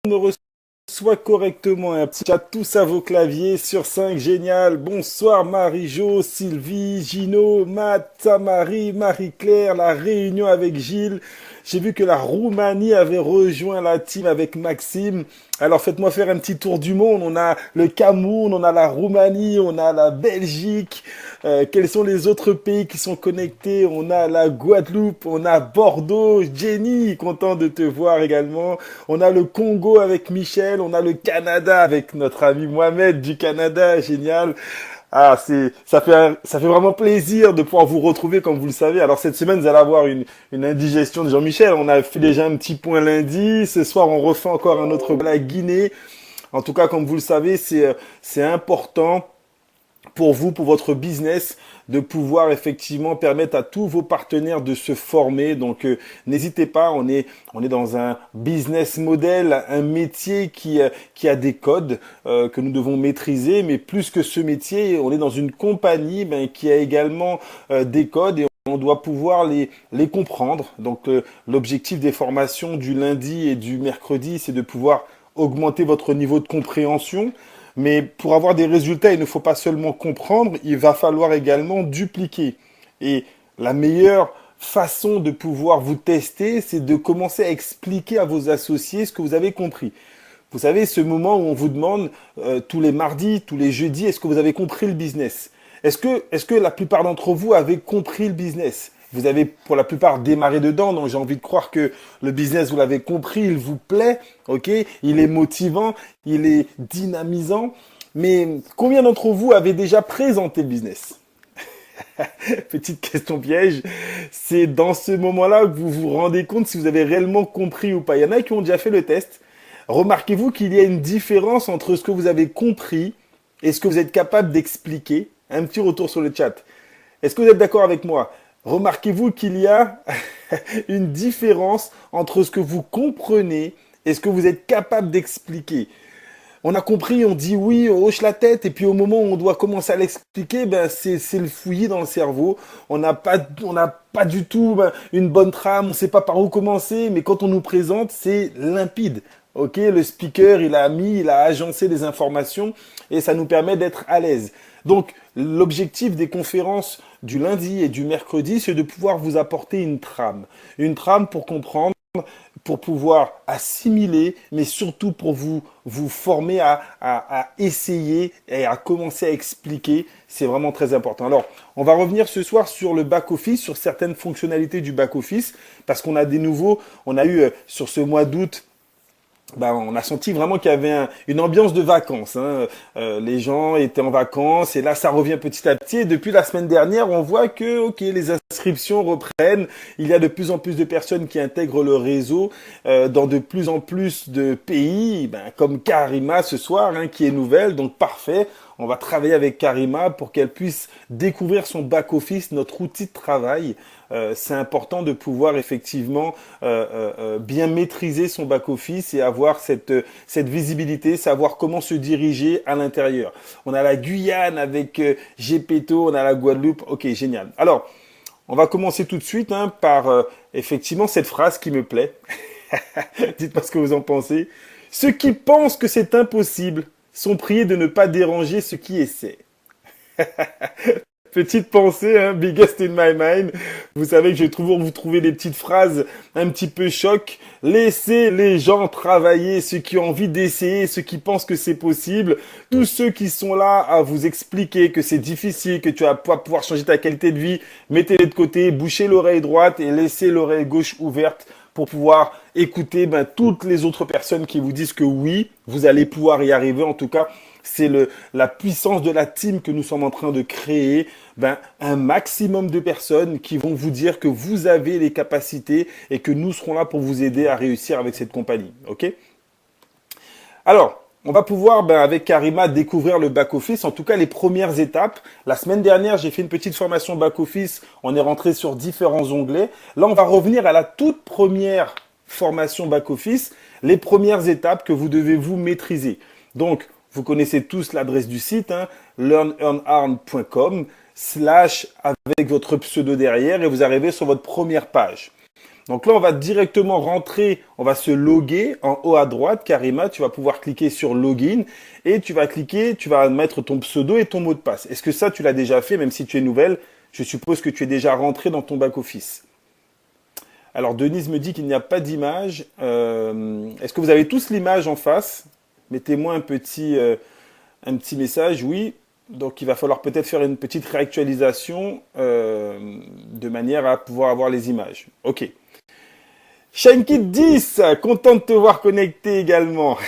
me reçoit correctement. Un petit chat tous à vos claviers sur 5, génial. Bonsoir Marie-Jo, Sylvie, Gino, Matt, Tamari, Marie-Claire, la réunion avec Gilles. J'ai vu que la Roumanie avait rejoint la team avec Maxime. Alors faites-moi faire un petit tour du monde. On a le Cameroun, on a la Roumanie, on a la Belgique. Quels sont les autres pays qui sont connectés? On a la Guadeloupe, on a Bordeaux. Jenny, content de te voir également. On a le Congo avec Michel, on a le Canada avec notre ami Mohamed du Canada, génial. Ah, ça fait vraiment plaisir de pouvoir vous retrouver comme vous le savez. Alors cette semaine, vous allez avoir une indigestion de Jean-Michel. On a fait déjà un petit point lundi. Ce soir, on refait encore un autre la Guinée. En tout cas, comme vous le savez, c'est important pour vous, pour votre business, de pouvoir effectivement permettre à tous vos partenaires de se former. Donc, n'hésitez pas, on est dans un business model, un métier qui a des codes que nous devons maîtriser. Mais plus que ce métier, on est dans une compagnie qui a également des codes et on doit pouvoir les comprendre. Donc, l'objectif des formations du lundi et du mercredi, c'est de pouvoir augmenter votre niveau de compréhension. Mais pour avoir des résultats, il ne faut pas seulement comprendre, il va falloir également dupliquer. Et la meilleure façon de pouvoir vous tester, c'est de commencer à expliquer à vos associés ce que vous avez compris. Vous savez, ce moment où on vous demande tous les mardis, tous les jeudis, est-ce que vous avez compris le business? Est-ce que la plupart d'entre vous avez compris le business? Vous avez pour la plupart démarré dedans, donc j'ai envie de croire que le business, vous l'avez compris, il vous plaît, ok? Il est motivant, il est dynamisant. Mais combien d'entre vous avez déjà présenté le business? Petite question piège. C'est dans ce moment-là que vous vous rendez compte si vous avez réellement compris ou pas. Il y en a qui ont déjà fait le test. Remarquez-vous qu'il y a une différence entre ce que vous avez compris et ce que vous êtes capable d'expliquer. Un petit retour sur le chat. Est-ce que vous êtes d'accord avec moi? Remarquez-vous qu'il y a une différence entre ce que vous comprenez et ce que vous êtes capable d'expliquer. On a compris, on dit oui, on hoche la tête, et puis au moment où on doit commencer à l'expliquer, c'est le fouillis dans le cerveau. On n'a pas du tout une bonne trame, on ne sait pas par où commencer, mais quand on nous présente, c'est limpide. Ok, le speaker, il a agencé des informations et ça nous permet d'être à l'aise. Donc, l'objectif des conférences du lundi et du mercredi, c'est de pouvoir vous apporter une trame pour comprendre, pour pouvoir assimiler, mais surtout pour vous former à essayer et à commencer à expliquer. C'est vraiment très important. Alors, on va revenir ce soir sur le back-office, sur certaines fonctionnalités du back-office, parce qu'on a des nouveaux, on a eu sur ce mois d'août, on a senti vraiment qu'il y avait une ambiance de vacances. Hein. Les gens étaient en vacances et là, ça revient petit à petit. Et depuis la semaine dernière, on voit que les inscriptions reprennent. Il y a de plus en plus de personnes qui intègrent le réseau dans de plus en plus de pays, comme Karima ce soir, hein, qui est nouvelle. Donc parfait. On va travailler avec Karima pour qu'elle puisse découvrir son back-office, notre outil de travail. C'est important de pouvoir effectivement bien maîtriser son back-office et avoir cette visibilité, savoir comment se diriger à l'intérieur. On a la Guyane avec Gepetto, on a la Guadeloupe. Ok, génial. Alors, on va commencer tout de suite par effectivement cette phrase qui me plaît. Dites-moi ce que vous en pensez. Ceux qui pensent que c'est impossible sont priés de ne pas déranger ceux qui essaient. Petite pensée, hein, biggest in my mind. Vous savez que je vais toujours vous trouver des petites phrases un petit peu choc. Laissez les gens travailler, ceux qui ont envie d'essayer, ceux qui pensent que c'est possible. Tous ceux qui sont là à vous expliquer que c'est difficile, que tu vas pas pouvoir changer ta qualité de vie, mettez-les de côté, bouchez l'oreille droite et laissez l'oreille gauche ouverte pour pouvoir écouter toutes les autres personnes qui vous disent que oui, vous allez pouvoir y arriver. En tout cas, c'est la puissance de la team que nous sommes en train de créer. Un maximum de personnes qui vont vous dire que vous avez les capacités et que nous serons là pour vous aider à réussir avec cette compagnie. Ok? Alors, on va pouvoir, avec Karima, découvrir le back-office, en tout cas les premières étapes. La semaine dernière, j'ai fait une petite formation back-office. On est rentré sur différents onglets. Là, on va revenir à la toute première formation back-office, les premières étapes que vous devez vous maîtriser. Donc, vous connaissez tous l'adresse du site, hein, learnearn.com / avec votre pseudo derrière et vous arrivez sur votre première page. Donc là, on va directement rentrer, on va se loguer en haut à droite. Karima, tu vas pouvoir cliquer sur Login et tu vas cliquer, tu vas mettre ton pseudo et ton mot de passe. Est-ce que ça, tu l'as déjà fait, même si tu es nouvelle? Je suppose que tu es déjà rentré dans ton back-office. Alors, Denise me dit qu'il n'y a pas d'image. Est-ce que vous avez tous l'image en face? Mettez-moi un petit message, oui. Donc, il va falloir peut-être faire une petite réactualisation de manière à pouvoir avoir les images. OK. ShineKit 10, content de te voir connecté également.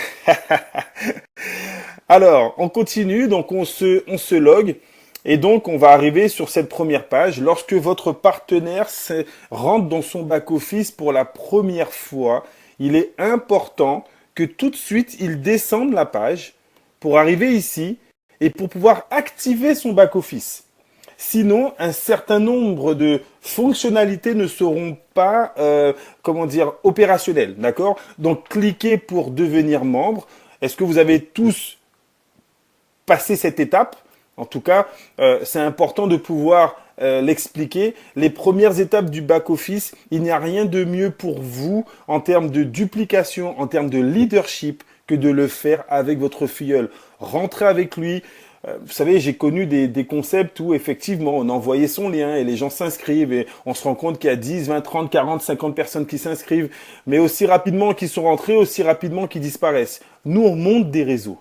Alors, on continue, donc on se log. Et donc, on va arriver sur cette première page. Lorsque votre partenaire rentre dans son back-office pour la première fois, il est important que tout de suite, il descende la page pour arriver ici et pour pouvoir activer son back-office. Sinon, un certain nombre de fonctionnalités ne seront pas, opérationnelles, d'accord? Donc, cliquez pour devenir membre. Est-ce que vous avez tous passé cette étape? En tout cas, c'est important de pouvoir l'expliquer. Les premières étapes du back-office, il n'y a rien de mieux pour vous en termes de duplication, en termes de leadership, que de le faire avec votre filleul. Rentrez avec lui. Vous savez, j'ai connu des concepts où effectivement on envoyait son lien et les gens s'inscrivent et on se rend compte qu'il y a 10, 20, 30, 40, 50 personnes qui s'inscrivent, mais aussi rapidement qu'ils sont rentrés, aussi rapidement qu'ils disparaissent. Nous, on monte des réseaux.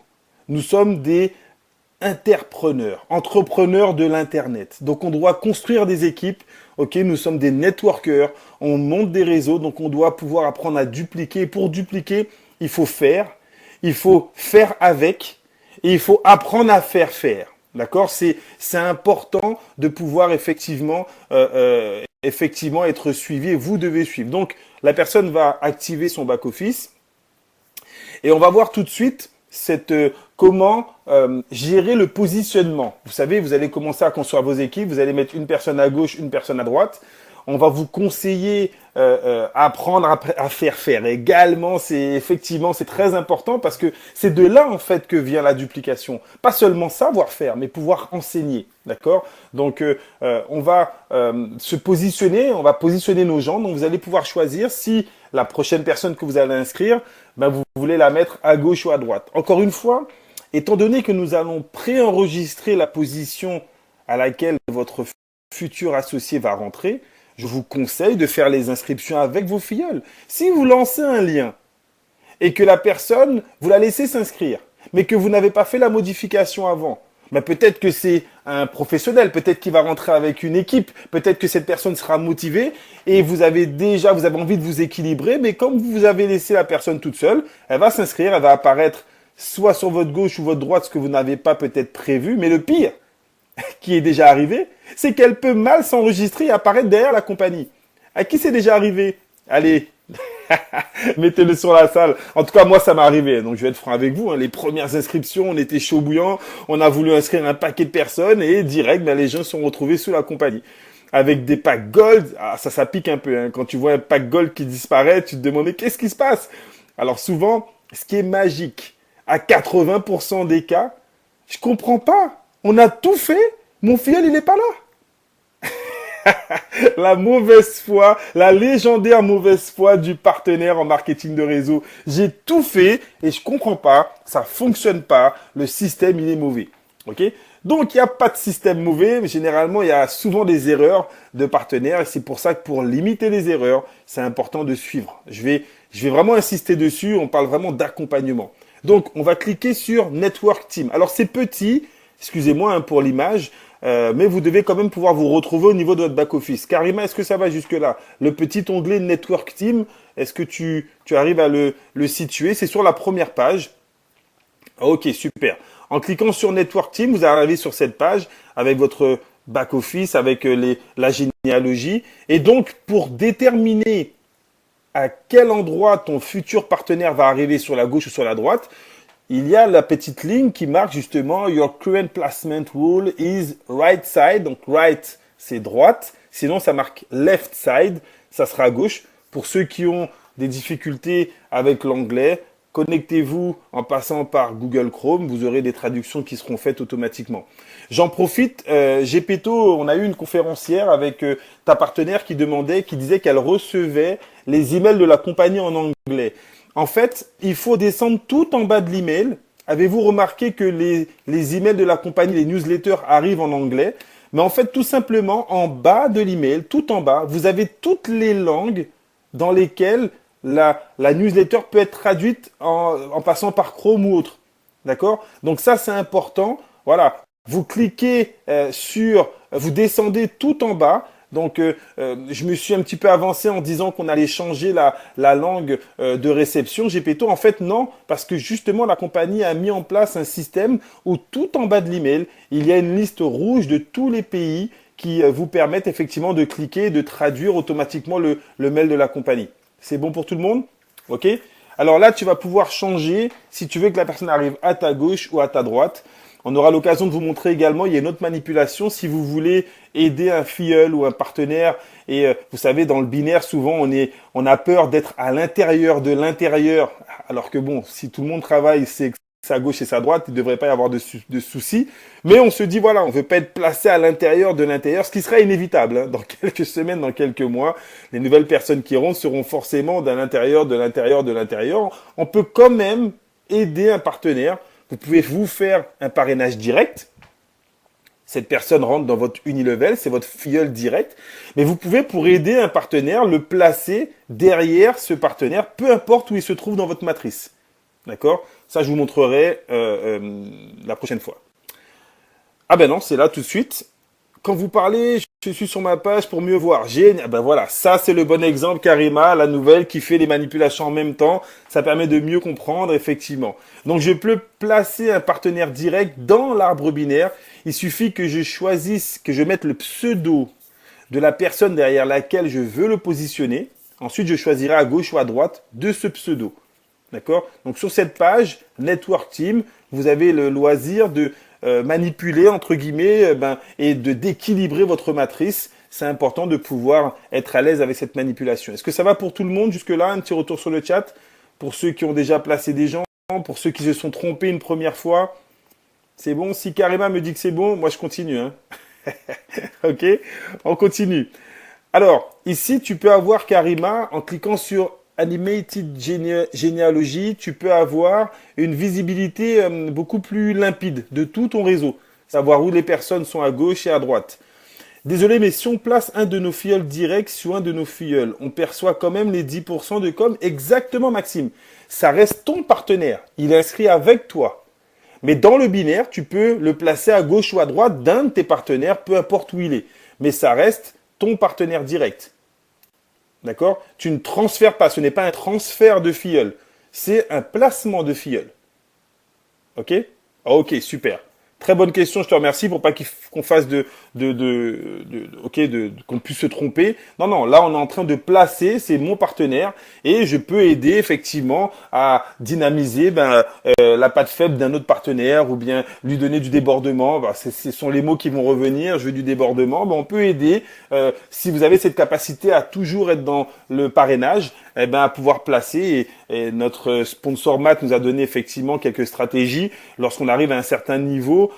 Nous sommes des interpreneurs, entrepreneurs de l'Internet. Donc, on doit construire des équipes. Ok, nous sommes des networkers. On monte des réseaux. Donc, on doit pouvoir apprendre à dupliquer. Pour dupliquer, il faut faire avec, et il faut apprendre à faire faire. D'accord? C'est important de pouvoir effectivement être suivi et vous devez suivre. Donc, la personne va activer son back-office et on va voir tout de suite comment gérer le positionnement. Vous savez, vous allez commencer à construire vos équipes, vous allez mettre une personne à gauche, une personne à droite. On va vous conseiller apprendre à faire faire. Également, c'est très important parce que c'est de là en fait que vient la duplication. Pas seulement savoir faire, mais pouvoir enseigner. D'accord? Donc, on va se positionner, on va positionner nos gens. Donc, vous allez pouvoir choisir si la prochaine personne que vous allez inscrire, vous voulez la mettre à gauche ou à droite. Encore une fois, étant donné que nous allons préenregistrer la position à laquelle votre futur associé va rentrer, je vous conseille de faire les inscriptions avec vos filleuls. Si vous lancez un lien et que la personne, vous la laissez s'inscrire, mais que vous n'avez pas fait la modification avant, peut-être que c'est un professionnel, peut-être qu'il va rentrer avec une équipe, peut-être que cette personne sera motivée et vous avez envie de vous équilibrer, mais comme vous avez laissé la personne toute seule, elle va s'inscrire, elle va apparaître soit sur votre gauche ou votre droite, ce que vous n'avez pas peut-être prévu, mais le pire qui est déjà arrivé, c'est qu'elle peut mal s'enregistrer et apparaître derrière la compagnie. À qui c'est déjà arrivé? Allez, mettez-le sur la salle. En tout cas, moi, ça m'est arrivé. Donc, je vais être franc avec vous. Hein. Les premières inscriptions, on était chaud bouillant. On a voulu inscrire un paquet de personnes et direct, les gens se sont retrouvés sous la compagnie. Avec des packs gold, ça pique un peu. Hein. Quand tu vois un pack gold qui disparaît, tu te demandes qu'est-ce qui se passe? Alors, souvent, ce qui est magique, à 80% des cas, je comprends pas. On a tout fait. Mon filleul, il n'est pas là. La mauvaise foi, la légendaire mauvaise foi du partenaire en marketing de réseau. J'ai tout fait et je comprends pas, ça fonctionne pas, le système il est mauvais. Ok? Donc il n'y a pas de système mauvais, mais généralement il y a souvent des erreurs de partenaires et c'est pour ça que pour limiter les erreurs, c'est important de suivre. Je vais vraiment insister dessus, on parle vraiment d'accompagnement. Donc on va cliquer sur Network Team. Alors c'est petit, excusez-moi pour l'image, mais vous devez quand même pouvoir vous retrouver au niveau de votre back-office. Karima, est-ce que ça va jusque-là? Le petit onglet Network Team, est-ce que tu arrives à le situer? C'est sur la première page. Ok, super. En cliquant sur Network Team, vous arrivez sur cette page avec votre back-office, avec la généalogie. Et donc, pour déterminer à quel endroit ton futur partenaire va arriver sur la gauche ou sur la droite, il y a la petite ligne qui marque justement Your current placement rule is right side. Donc right, c'est droite. Sinon, ça marque left side. Ça sera à gauche. Pour ceux qui ont des difficultés avec l'anglais, connectez-vous en passant par Google Chrome. Vous aurez des traductions qui seront faites automatiquement. J'en profite. Gepetto, on a eu une conférence hier avec ta partenaire qui disait qu'elle recevait les emails de la compagnie en anglais. En fait, il faut descendre tout en bas de l'email. Avez-vous remarqué que les emails de la compagnie, les newsletters arrivent en anglais? Mais en fait, tout simplement, en bas de l'email, tout en bas, vous avez toutes les langues dans lesquelles la newsletter peut être traduite en passant par Chrome ou autre. D'accord? Donc ça, c'est important. Voilà. Vous cliquez vous descendez tout en bas. Donc, je me suis un petit peu avancé en disant qu'on allait changer la langue de réception GPTO. En fait, non, parce que justement, la compagnie a mis en place un système où tout en bas de l'email, il y a une liste rouge de tous les pays qui vous permettent effectivement de cliquer et de traduire automatiquement le mail de la compagnie. C'est bon pour tout le monde? OK? Alors là, tu vas pouvoir changer si tu veux que la personne arrive à ta gauche ou à ta droite. On aura l'occasion de vous montrer également, il y a une autre manipulation si vous voulez aider un filleul ou un partenaire. Et vous savez, dans le binaire, souvent, on a peur d'être à l'intérieur de l'intérieur. Alors que bon, si tout le monde travaille, c'est sa gauche et sa droite, il ne devrait pas y avoir de soucis. Mais on se dit, voilà, on ne veut pas être placé à l'intérieur de l'intérieur, ce qui sera inévitable. Hein. Dans quelques semaines, dans quelques mois, les nouvelles personnes qui iront seront forcément dans l'intérieur de l'intérieur de l'intérieur. On peut quand même aider un partenaire. Vous pouvez vous faire un parrainage direct. Cette personne rentre dans votre unilevel, c'est votre filleul direct. Mais vous pouvez, pour aider un partenaire, le placer derrière ce partenaire, peu importe où il se trouve dans votre matrice. D'accord? Ça, je vous montrerai la prochaine fois. Ah ben non, c'est là tout de suite. Quand vous parlez, je suis sur ma page pour mieux voir. Génial. Ben voilà, ça c'est le bon exemple, Karima, la nouvelle qui fait les manipulations en même temps. Ça permet de mieux comprendre, effectivement. Donc je peux placer un partenaire direct dans l'arbre binaire. Il suffit que je choisisse, que je mette le pseudo de la personne derrière laquelle je veux le positionner. Ensuite, je choisirai à gauche ou à droite de ce pseudo. D'accord? Donc sur cette page, Network Team, vous avez le loisir de manipuler, entre guillemets, et d'équilibrer votre matrice. C'est important de pouvoir être à l'aise avec cette manipulation. Est-ce que ça va pour tout le monde jusque-là? Un petit retour sur le chat. Pour ceux qui ont déjà placé des gens, pour ceux qui se sont trompés une première fois. C'est bon? Si Karima me dit que c'est bon, moi je continue. Hein. Ok? On continue. Alors, ici, tu peux avoir Karima en cliquant sur Animated Genealogy, tu peux avoir une visibilité beaucoup plus limpide de tout ton réseau, savoir où les personnes sont à gauche et à droite. Désolé, mais si on place un de nos filleuls directs sur un de nos filleuls, on perçoit quand même les 10% de com. Exactement, Maxime. Ça reste ton partenaire. Il est inscrit avec toi. Mais dans le binaire, tu peux le placer à gauche ou à droite d'un de tes partenaires, peu importe où il est. Mais ça reste ton partenaire direct. D'accord? Tu ne transfères pas, ce n'est pas un transfert de filleul, c'est un placement de filleul. Ok? Ok, super. Très bonne question, je te remercie pour pas qu'on fasse qu'on puisse se tromper. Non, non, là on est en train de placer, c'est mon partenaire et je peux aider effectivement à dynamiser la patte faible d'un autre partenaire ou bien lui donner du débordement. Ce sont les mots qui vont revenir. Je veux du débordement. On peut aider si vous avez cette capacité à toujours être dans le parrainage, à pouvoir placer. Et notre sponsor Matt nous a donné effectivement quelques stratégies. Lorsqu'on arrive à un certain niveau,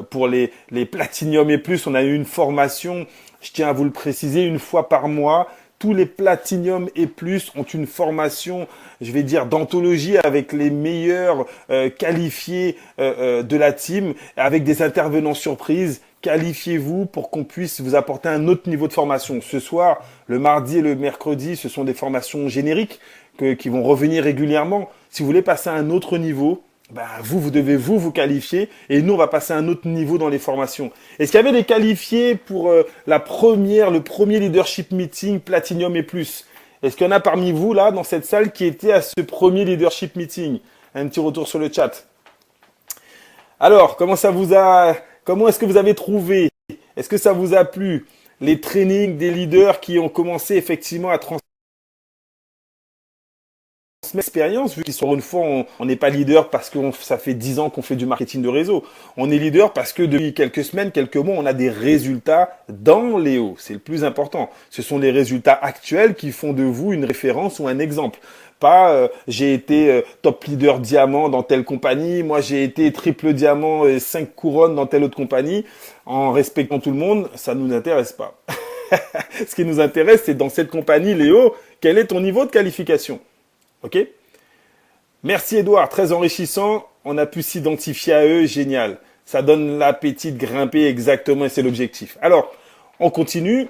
pour les platinium et plus, on a eu une formation, je tiens à vous le préciser, une fois par mois. Tous les platinium et plus ont une formation, je vais dire, d'anthologie avec les meilleurs qualifiés de la team, avec des intervenants surprises. Qualifiez-vous pour qu'on puisse vous apporter un autre niveau de formation. Ce soir, le mardi et le mercredi, ce sont des formations génériques qui vont revenir régulièrement. Si vous voulez passer à un autre niveau, vous devez vous qualifier et nous, on va passer à un autre niveau dans les formations. Est-ce qu'il y avait des qualifiés pour le premier leadership meeting Platinum et plus? Est-ce qu'il y en a parmi vous, là, dans cette salle, qui étaient à ce premier leadership meeting? Un petit retour sur le chat. Alors, comment est-ce que vous avez trouvé? Est-ce que ça vous a plu? Les trainings des leaders qui ont commencé effectivement à transmettre expérience, vu qu'ils sont une fois, on n'est pas leader parce que ça fait 10 ans qu'on fait du marketing de réseau. On est leader parce que depuis quelques semaines, quelques mois, on a des résultats dans les hauts. C'est le plus important. Ce sont les résultats actuels qui font de vous une référence ou un exemple. Pas j'ai été top leader diamant dans telle compagnie, moi j'ai été triple diamant et 5 couronnes dans telle autre compagnie. En respectant tout le monde, ça nous intéresse pas. Ce qui nous intéresse, c'est dans cette compagnie, Léo, quel est ton niveau de qualification? Ok? Merci Edouard, très enrichissant. On a pu s'identifier à eux, génial. Ça donne l'appétit de grimper exactement et c'est l'objectif. Alors, on continue.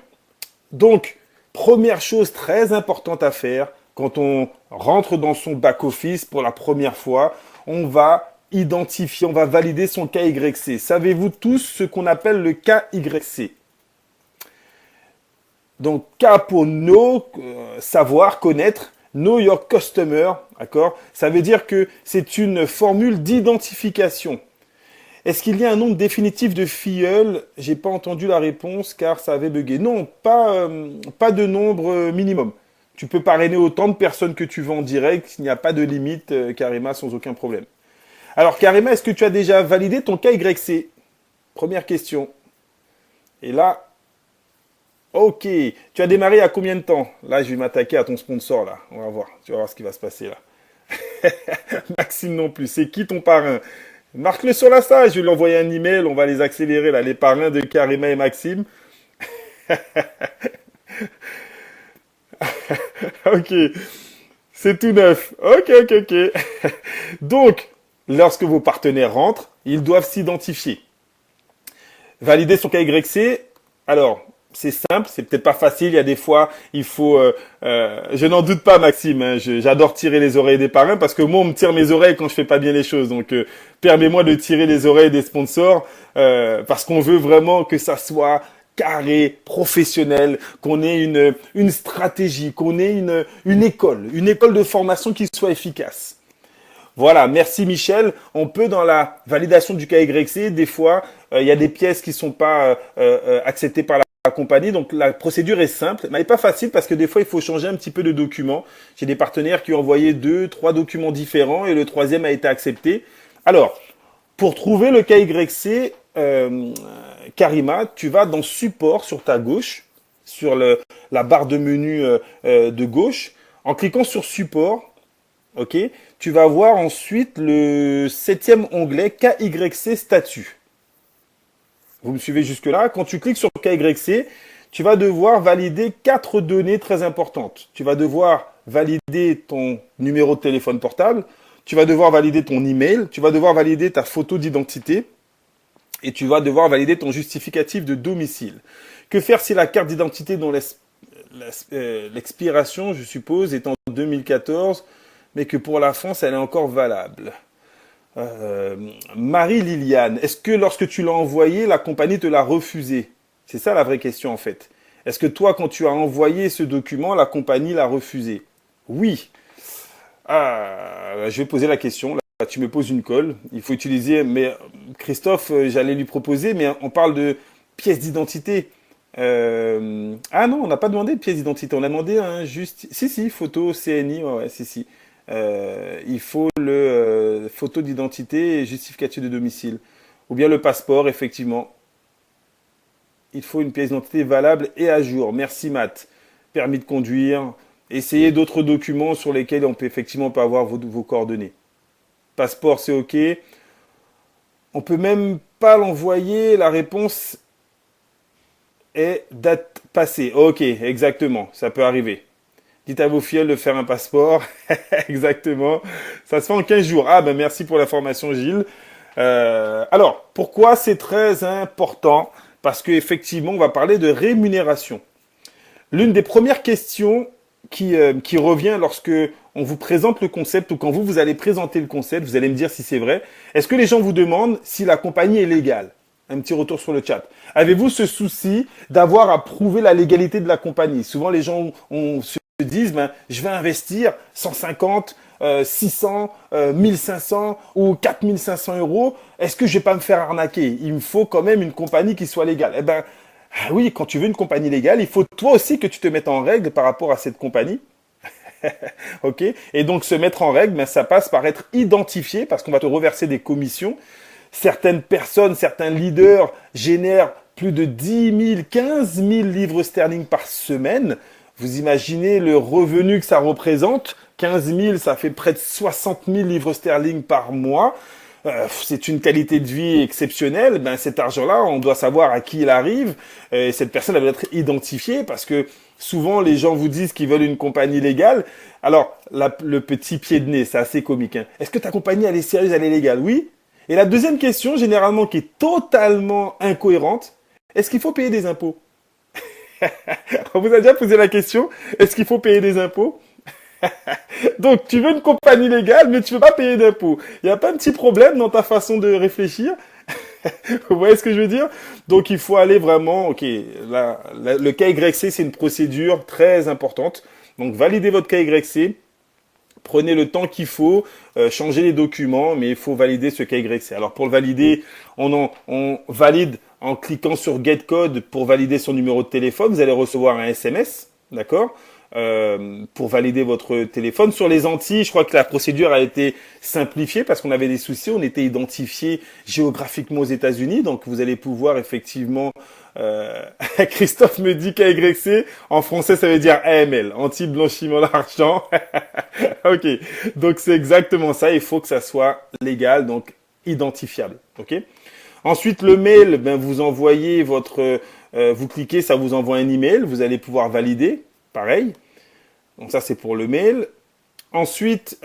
Donc, première chose très importante à faire quand on rentre dans son back-office pour la première fois, on va identifier, on va valider son KYC. Savez-vous tous ce qu'on appelle le KYC? Donc, K pour know, savoir, connaître. Know your customer, d'accord? Ça veut dire que c'est une formule d'identification. Est-ce qu'il y a un nombre définitif de filleuls? J'ai pas entendu la réponse car ça avait bugué. Non, pas de nombre minimum. Tu peux parrainer autant de personnes que tu veux en direct. Il n'y a pas de limite, Karima, sans aucun problème. Alors, Karima, est-ce que tu as déjà validé ton KYC? Première question. Et là, ok. Tu as démarré à combien de temps? Là, je vais m'attaquer à ton sponsor, là. On va voir. Tu vas voir ce qui va se passer, là. Maxime non plus. C'est qui ton parrain? Marque-le sur la salle. Je vais lui envoyer un email. On va les accélérer, là. Les parrains de Karima et Maxime. Ok. C'est tout neuf. Ok. Donc, lorsque vos partenaires rentrent, ils doivent s'identifier. Valider son KYC. Alors, c'est simple, c'est peut-être pas facile. Il y a des fois, il faut. Je n'en doute pas, Maxime. Hein, j'adore tirer les oreilles des parrains parce que moi, on me tire mes oreilles quand je fais pas bien les choses. Donc, permets-moi de tirer les oreilles des sponsors parce qu'on veut vraiment que ça soit carré, professionnel, qu'on ait une stratégie, qu'on ait une école de formation qui soit efficace. Voilà, merci Michel. On peut dans la validation du KYC, des fois, il y a des pièces qui sont pas acceptées par la compagnie. Donc la procédure est simple, mais elle n'est pas facile parce que des fois, il faut changer un petit peu de document. J'ai des partenaires qui ont envoyé 2, 3 documents différents et le troisième a été accepté. Alors, pour trouver le KYC, Karima, tu vas dans Support sur ta gauche, sur la barre de menu de gauche. En cliquant sur Support, ok, tu vas voir ensuite le 7e onglet KYC statut. Vous me suivez jusque-là? Quand tu cliques sur KYC, tu vas devoir valider 4 données très importantes. Tu vas devoir valider ton numéro de téléphone portable, tu vas devoir valider ton email, tu vas devoir valider ta photo d'identité et tu vas devoir valider ton justificatif de domicile. Que faire si la carte d'identité dont l'expiration, je suppose, est en 2014 mais que pour la France, elle est encore valable. Marie-Liliane, est-ce que lorsque tu l'as envoyé, la compagnie te l'a refusé? C'est ça la vraie question en fait. Est-ce que toi, quand tu as envoyé ce document, la compagnie l'a refusé? Oui. Je vais poser la question. Là, tu me poses une colle. Il faut utiliser... Mais Christophe, j'allais lui proposer, mais on parle de pièce d'identité. Ah non, on n'a pas demandé de pièce d'identité. On a demandé un juste... Si, photo CNI. Ouais, si. Il faut le photo d'identité et justificatif de domicile. Ou bien le passeport, effectivement. Il faut une pièce d'identité valable et à jour. Merci Matt. Permis de conduire. Essayez d'autres documents sur lesquels on peut effectivement pas avoir vos coordonnées. Passeport, c'est OK. On peut même pas l'envoyer. La réponse est date passée. OK, exactement. Ça peut arriver. Dites à vos filles de faire un passeport. Exactement. Ça se fait en 15 jours. Ah ben merci pour l'information Gilles. Alors, pourquoi c'est très important? Parce qu'effectivement, on va parler de rémunération. L'une des premières questions qui revient lorsque on vous présente le concept ou quand vous allez présenter le concept, vous allez me dire si c'est vrai. Est-ce que les gens vous demandent si la compagnie est légale? Un petit retour sur le chat. Avez-vous ce souci d'avoir à prouver la légalité de la compagnie? Souvent, les gens se disent, je vais investir 150, 600, 1500 ou 4500 euros. Est-ce que je vais pas me faire arnaquer? Il me faut quand même une compagnie qui soit légale. Eh ben, oui, quand tu veux une compagnie légale, il faut toi aussi que tu te mettes en règle par rapport à cette compagnie. Ok? Et donc, se mettre en règle, ça passe par être identifié parce qu'on va te reverser des commissions. Certaines personnes, certains leaders génèrent plus de 10 000, 15 000 livres sterling par semaine. Vous imaginez le revenu que ça représente? 15 000, ça fait près de 60 000 livres sterling par mois. C'est une qualité de vie exceptionnelle. Cet argent-là, on doit savoir à qui il arrive. Cette personne elle doit être identifiée parce que souvent les gens vous disent qu'ils veulent une compagnie légale. Alors, le petit pied de nez, c'est assez comique, hein. Est-ce que ta compagnie, elle est sérieuse, elle est légale? Oui. Et la deuxième question, généralement, qui est totalement incohérente, est-ce qu'il faut payer des impôts? On vous a déjà posé la question, est-ce qu'il faut payer des impôts? Donc, tu veux une compagnie légale, mais tu veux pas payer d'impôts. Il n'y a pas un petit problème dans ta façon de réfléchir? Vous voyez ce que je veux dire? Donc, il faut aller vraiment, ok, le KYC, c'est une procédure très importante. Donc, validez votre KYC, prenez le temps qu'il faut, changez les documents, mais il faut valider ce KYC. Alors, pour le valider, on valide en cliquant sur Get Code pour valider son numéro de téléphone. Vous allez recevoir un SMS, d'accord? Pour valider votre téléphone. Sur les Antilles, je crois que la procédure a été simplifiée parce qu'on avait des soucis. On était identifié géographiquement aux États-Unis, donc vous allez pouvoir effectivement. Christophe me dit KYC en français, ça veut dire AML, anti-blanchiment d'argent. Ok, donc c'est exactement ça. Il faut que ça soit légal, donc identifiable. Ok. Ensuite, le mail, ben vous envoyez vous cliquez, ça vous envoie un email. Vous allez pouvoir valider. Pareil. Donc ça, c'est pour le mail. Ensuite,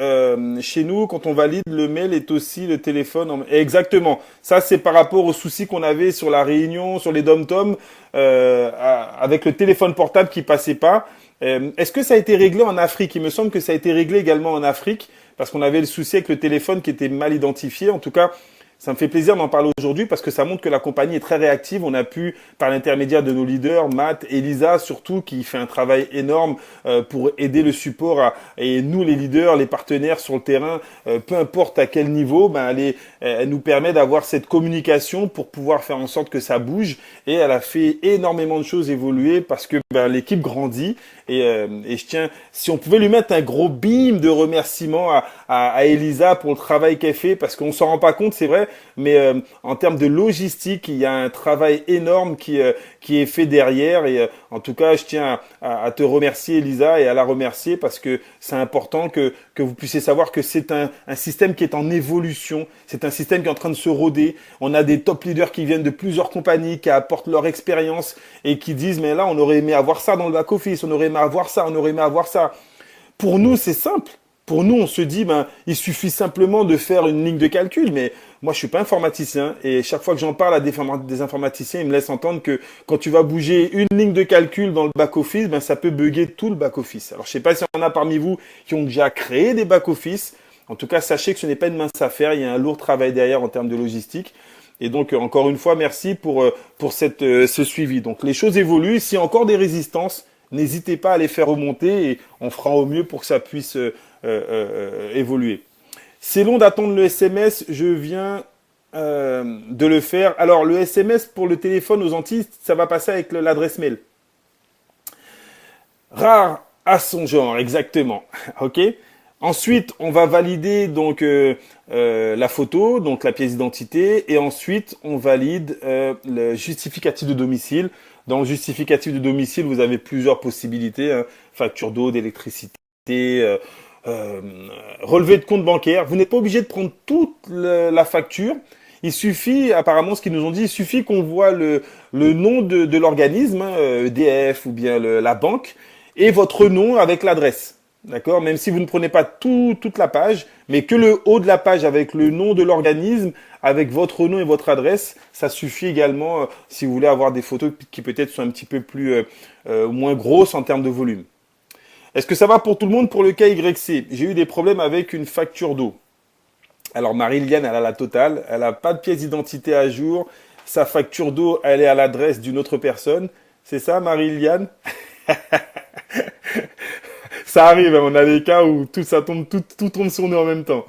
chez nous, quand on valide, le mail est aussi le téléphone. Exactement. Ça, c'est par rapport aux soucis qu'on avait sur la Réunion, sur les dom-toms, avec le téléphone portable qui passait pas. Est-ce que ça a été réglé en Afrique? Il me semble que ça a été réglé également en Afrique, parce qu'on avait le souci avec le téléphone qui était mal identifié. En tout cas, ça me fait plaisir d'en parler aujourd'hui parce que ça montre que la compagnie est très réactive. On a pu, par l'intermédiaire de nos leaders, Matt, Elisa surtout, qui fait un travail énorme pour aider le support et nous, les leaders, les partenaires sur le terrain, peu importe à quel niveau, ben, elle nous permet d'avoir cette communication pour pouvoir faire en sorte que ça bouge. Et elle a fait énormément de choses évoluer parce que ben, l'équipe grandit. Et je tiens, si on pouvait lui mettre un gros beam de remerciements à Elisa pour le travail qu'elle fait, parce qu'on s'en rend pas compte, c'est vrai, mais en termes de logistique, il y a un travail énorme qui est fait derrière. Et en tout cas, je tiens à te remercier, Elisa, et à la remercier parce que c'est important que vous puissiez savoir que c'est un système qui est en évolution. C'est un système qui est en train de se roder. On a des top leaders qui viennent de plusieurs compagnies, qui apportent leur expérience et qui disent, mais là, on aurait aimé avoir ça dans le back-office, on aurait aimé avoir ça, on aurait aimé avoir ça. Pour nous, c'est simple. Pour nous, on se dit, ben, il suffit simplement de faire une ligne de calcul. Mais moi, je suis pas informaticien et chaque fois que j'en parle à des informaticiens, ils me laissent entendre que quand tu vas bouger une ligne de calcul dans le back-office, ben, ça peut bugger tout le back-office. Alors, je sais pas s'il y en a parmi vous qui ont déjà créé des back-office. En tout cas, sachez que ce n'est pas une mince affaire. Il y a un lourd travail derrière en termes de logistique. Et donc, encore une fois, merci pour ce suivi. Donc, les choses évoluent. S'il y a encore des résistances, n'hésitez pas à les faire remonter et on fera au mieux pour que ça puisse évoluer. C'est long d'attendre le SMS, je viens de le faire. Alors, le SMS pour le téléphone aux Antilles, ça va passer avec l'adresse mail. Rare à son genre, exactement. Ok. Ensuite, on va valider donc la photo, donc la pièce d'identité, et ensuite on valide le justificatif de domicile. Dans le justificatif de domicile, vous avez plusieurs possibilités, hein, facture d'eau, d'électricité, relevé de compte bancaire. Vous n'êtes pas obligé de prendre toute la facture. Il suffit, apparemment, ce qu'ils nous ont dit, il suffit qu'on voit le nom de l'organisme, hein, EDF ou bien la banque, et votre nom avec l'adresse. D'accord? Même si vous ne prenez pas toute la page, mais que le haut de la page avec le nom de l'organisme, avec votre nom et votre adresse, ça suffit également si vous voulez avoir des photos qui peut-être sont un petit peu plus moins grosses en termes de volume. Est-ce que ça va pour tout le monde pour le KYC? J'ai eu des problèmes avec une facture d'eau. Alors Marie-Liane, elle a la totale, elle n'a pas de pièce d'identité à jour, sa facture d'eau, elle est à l'adresse d'une autre personne. C'est ça, Marie-Liane? Ça arrive, on a des cas où tout tombe sur nous en même temps.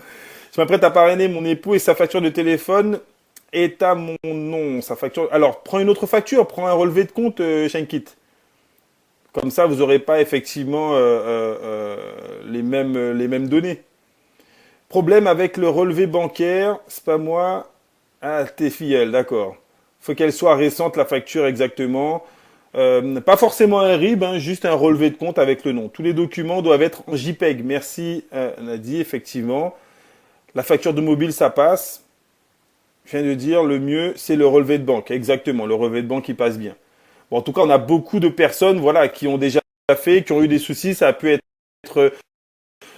Je m'apprête à parrainer mon époux et sa facture de téléphone est à mon nom. Sa facture. Alors, prends une autre facture, prends un relevé de compte, Shankit. Comme ça, vous n'aurez pas effectivement les mêmes données. Problème avec le relevé bancaire, c'est pas moi. Ah, t'es filleule, d'accord. Faut qu'elle soit récente, la facture exactement. Pas forcément un RIB, hein, juste un relevé de compte avec le nom. Tous les documents doivent être en JPEG. Merci Nadie, effectivement. La facture de mobile, ça passe. Je viens de dire, le mieux, c'est le relevé de banque. Exactement, le relevé de banque, il passe bien. Bon, en tout cas, on a beaucoup de personnes voilà, qui ont déjà fait, qui ont eu des soucis, ça a pu être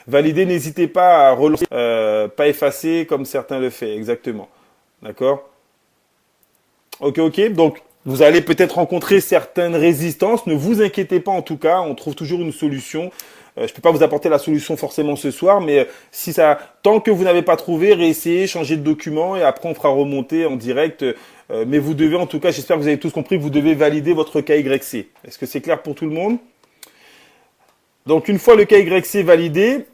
validé. N'hésitez pas à relancer, pas effacer comme certains le font. Exactement. D'accord? Ok, ok. Donc, vous allez peut-être rencontrer certaines résistances. Ne vous inquiétez pas en tout cas. On trouve toujours une solution. Je ne peux pas vous apporter la solution forcément ce soir, mais si ça, tant que vous n'avez pas trouvé, réessayez, changez de document et après on fera remonter en direct. Mais vous devez en tout cas, j'espère que vous avez tous compris, vous devez valider votre KYC. Est-ce que c'est clair pour tout le monde? Donc une fois le KYC validé,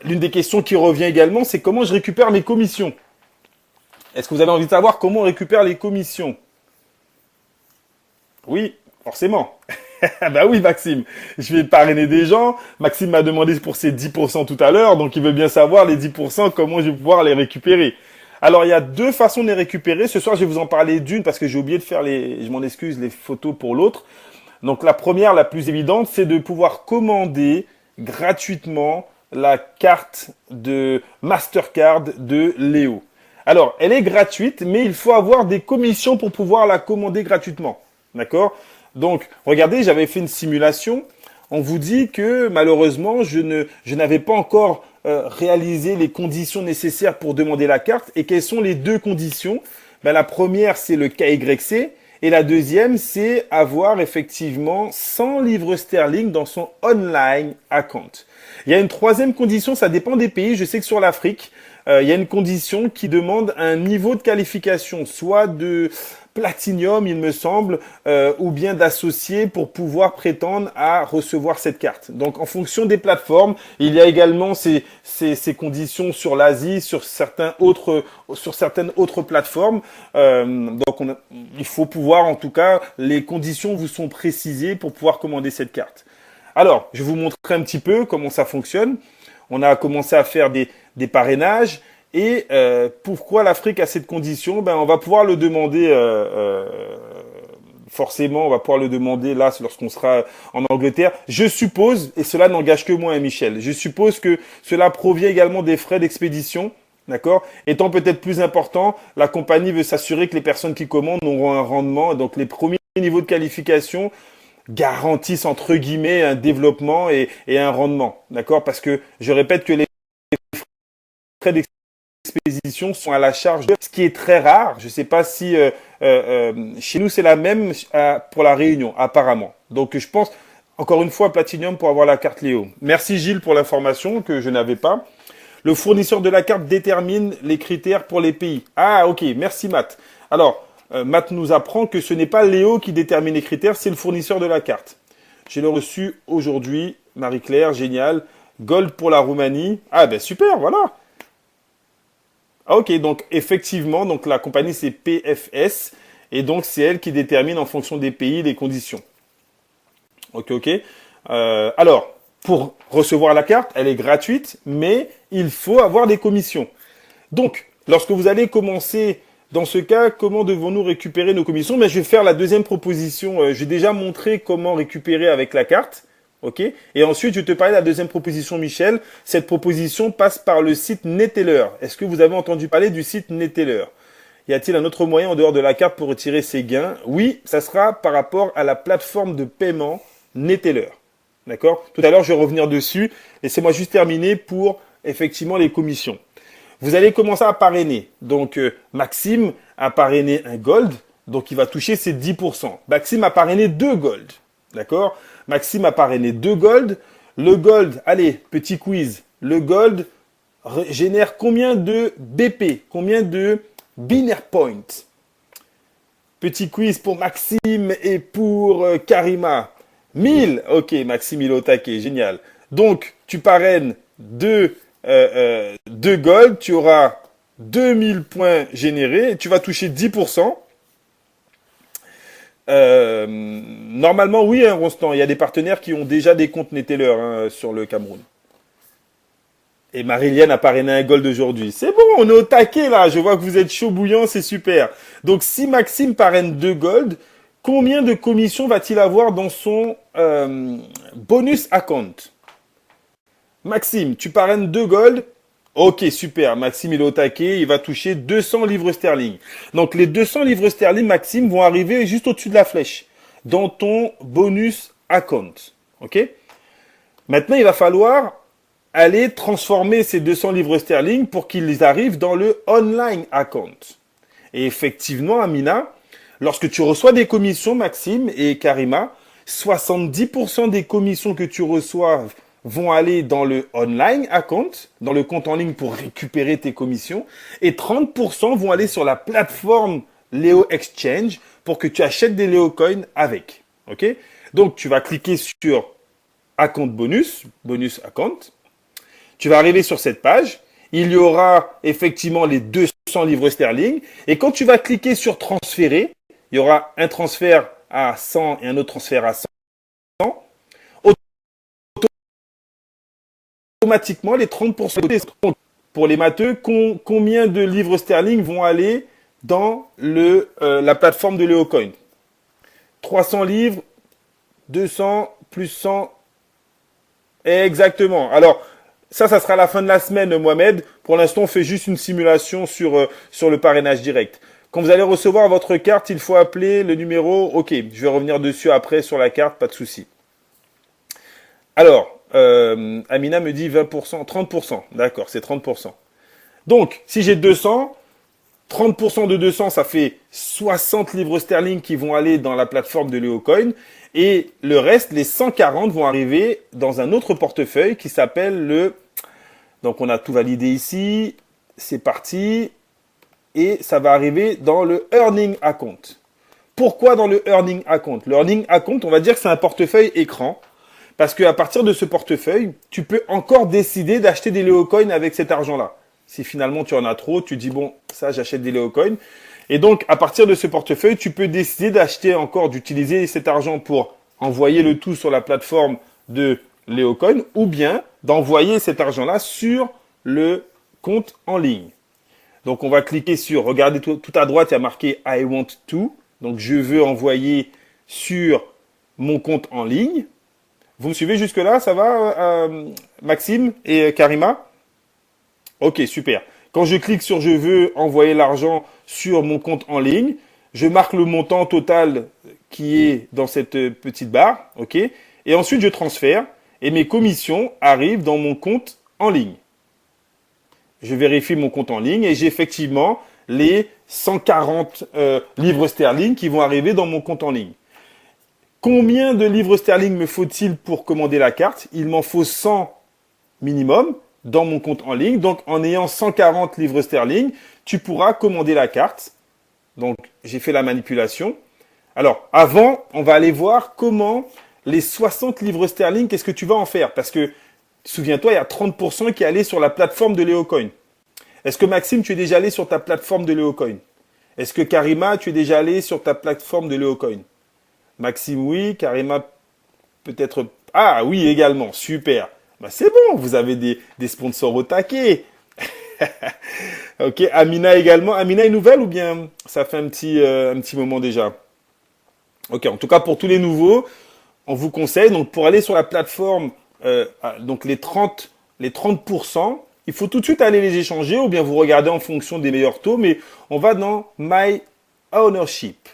l'une des questions qui revient également, c'est comment je récupère mes commissions. Est-ce que vous avez envie de savoir comment on récupère les commissions? Oui, forcément. Bah oui, Maxime. Je vais parrainer des gens. Maxime m'a demandé pour ses 10% tout à l'heure, donc il veut bien savoir les 10%, comment je vais pouvoir les récupérer. Alors, il y a deux façons de les récupérer. Ce soir, je vais vous en parler d'une parce que j'ai oublié de faire je m'en excuse, les photos pour l'autre. Donc, la première, la plus évidente, c'est de pouvoir commander gratuitement la carte de Mastercard de Léo. Alors, elle est gratuite, mais il faut avoir des commissions pour pouvoir la commander gratuitement. D'accord? Donc, regardez, j'avais fait une simulation. On vous dit que malheureusement, je n'avais pas encore réalisé les conditions nécessaires pour demander la carte. Et quelles sont les deux conditions? Ben, la première, c'est le KYC. Et la deuxième, c'est avoir effectivement 100 livres sterling dans son online account. Il y a une troisième condition, ça dépend des pays. Je sais que sur l'Afrique, il y a une condition qui demande un niveau de qualification, soit de Platinum, il me semble, ou bien d'associé pour pouvoir prétendre à recevoir cette carte. Donc, en fonction des plateformes, il y a également ces conditions sur l'Asie, sur certaines autres plateformes. Il faut pouvoir, en tout cas, les conditions vous sont précisées pour pouvoir commander cette carte. Alors, je vais vous montrer un petit peu comment ça fonctionne. On a commencé à faire des parrainages. Et pourquoi l'Afrique a cette condition? Ben, on va pouvoir le demander forcément, on va pouvoir le demander là lorsqu'on sera en Angleterre. Je suppose, et cela n'engage que moi, hein, Michel, je suppose que cela provient également des frais d'expédition. D'accord? Étant peut-être plus important, la compagnie veut s'assurer que les personnes qui commandent auront un rendement. Donc les premiers niveaux de qualification garantissent entre guillemets un développement et un rendement. D'accord? Parce que je répète que les frais d'expédition sont à la charge de ce qui est très rare. Je ne sais pas si chez nous c'est la même pour la Réunion, apparemment. Donc je pense, encore une fois, Platinum pour avoir la carte Léo. Merci Gilles pour l'information que je n'avais pas. Le fournisseur de la carte détermine les critères pour les pays. Ah ok, merci Matt. Alors, Matt nous apprend que ce n'est pas Léo qui détermine les critères, c'est le fournisseur de la carte. J'ai le reçu aujourd'hui, Marie-Claire, génial. Gold pour la Roumanie. Ah ben super, voilà. Ah, ok, donc effectivement, donc la compagnie c'est PFS et donc c'est elle qui détermine en fonction des pays les conditions. Ok, ok. Alors, pour recevoir la carte, elle est gratuite, mais il faut avoir des commissions. Donc, lorsque vous allez commencer, dans ce cas, comment devons-nous récupérer nos commissions? Mais je vais faire la deuxième proposition. J'ai déjà montré comment récupérer avec la carte. Ok. Et ensuite, je te parlais de la deuxième proposition, Michel. Cette proposition passe par le site Neteller. Est-ce que vous avez entendu parler du site Neteller? Y a-t-il un autre moyen en dehors de la carte pour retirer ses gains? Oui, ça sera par rapport à la plateforme de paiement Neteller. D'accord? Tout à l'heure, je vais revenir dessus. Laissez-moi juste terminer pour effectivement les commissions. Vous allez commencer à parrainer. Donc, Maxime a parrainé un gold. Donc, il va toucher ses 10%. Maxime a parrainé 2 gold. D'accord? Maxime a parrainé 2 gold. Le gold, allez, petit quiz. Le gold génère combien de BP? Combien de binary points? Petit quiz pour Maxime et pour Karima. 1000. Ok, Maxime, il est au taquet. Génial. Donc, tu parraines 2 gold. Tu auras 2000 points générés. Et tu vas toucher 10%. Normalement, oui, hein, Rostand. Il y a des partenaires qui ont déjà des comptes Neteller hein, sur le Cameroun. Et Marie-Liane a parrainé un gold aujourd'hui. C'est bon, on est au taquet là. Je vois que vous êtes chaud bouillant, c'est super. Donc, si Maxime parraine 2 gold, combien de commissions va-t-il avoir dans son bonus account? Maxime, tu parraines 2 gold. Ok, super. Maxime, il est au taquet. Il va toucher 200 livres sterling. Donc, les 200 livres sterling, Maxime, vont arriver juste au-dessus de la flèche. Dans ton bonus account. Ok? Maintenant, il va falloir aller transformer ces 200 livres sterling pour qu'ils arrivent dans le online account. Et effectivement, Amina, lorsque tu reçois des commissions, Maxime et Karima, 70% des commissions que tu reçois vont aller dans le online account, dans le compte en ligne pour récupérer tes commissions, et 30% vont aller sur la plateforme Leo Exchange pour que tu achètes des Leo Coins avec. Ok? Donc, tu vas cliquer sur Account bonus, bonus account. Tu vas arriver sur cette page. Il y aura effectivement les 200 livres sterling. Et quand tu vas cliquer sur transférer, il y aura un transfert à 100 et un autre transfert à 100. Automatiquement, les 30% pour les matheux, combien de livres sterling vont aller dans la plateforme de LeoCoin? 300 livres, 200 plus 100. Exactement. Alors, ça sera la fin de la semaine, Mohamed. Pour l'instant, on fait juste une simulation sur le parrainage direct. Quand vous allez recevoir votre carte, il faut appeler le numéro. Ok, je vais revenir dessus après sur la carte, pas de souci. Alors, Amina me dit 20%, 30%. D'accord, c'est 30%. Donc, si j'ai 200, 30% de 200, ça fait 60 livres sterling qui vont aller dans la plateforme de LeoCoin. Et le reste, les 140 vont arriver dans un autre portefeuille qui s'appelle le... Donc, on a tout validé ici. C'est parti. Et ça va arriver dans le Earning Account. Pourquoi dans le Earning Account? Le Earning Account, on va dire que c'est un portefeuille écran. Parce qu'à partir de ce portefeuille, tu peux encore décider d'acheter des LeoCoins avec cet argent-là. Si finalement tu en as trop, tu dis bon, ça j'achète des LeoCoins. Et donc, à partir de ce portefeuille, tu peux décider d'acheter encore, d'utiliser cet argent pour envoyer le tout sur la plateforme de LeoCoin ou bien d'envoyer cet argent-là sur le compte en ligne. Donc, on va cliquer sur, regardez tout à droite, il y a marqué I want to. Donc, je veux envoyer sur mon compte en ligne. Vous me suivez jusque-là? Ça va, Maxime et Karima? Ok, super. Quand je clique sur « Je veux envoyer l'argent sur mon compte en ligne », je marque le montant total qui est dans cette petite barre. Ok. Et ensuite, je transfère et mes commissions arrivent dans mon compte en ligne. Je vérifie mon compte en ligne et j'ai effectivement les 140 livres sterling qui vont arriver dans mon compte en ligne. Combien de livres sterling me faut-il pour commander la carte? Il m'en faut 100 minimum dans mon compte en ligne. Donc, en ayant 140 livres sterling, tu pourras commander la carte. Donc, j'ai fait la manipulation. Alors, avant, on va aller voir comment les 60 livres sterling, qu'est-ce que tu vas en faire? Parce que, souviens-toi, il y a 30% qui est allé sur la plateforme de LeoCoin. Est-ce que Maxime, tu es déjà allé sur ta plateforme de LeoCoin? Est-ce que Karima, tu es déjà allé sur ta plateforme de LeoCoin? Maxime, oui. Karima, peut-être... Ah, oui, également. Super. Bah, c'est bon, vous avez des sponsors au taquet. Ok, Amina également. Amina est nouvelle ou bien ça fait un petit moment déjà? Ok, en tout cas, pour tous les nouveaux, on vous conseille, donc pour aller sur la plateforme, donc les 30%, il faut tout de suite aller les échanger ou bien vous regardez en fonction des meilleurs taux, mais on va dans My Ownership.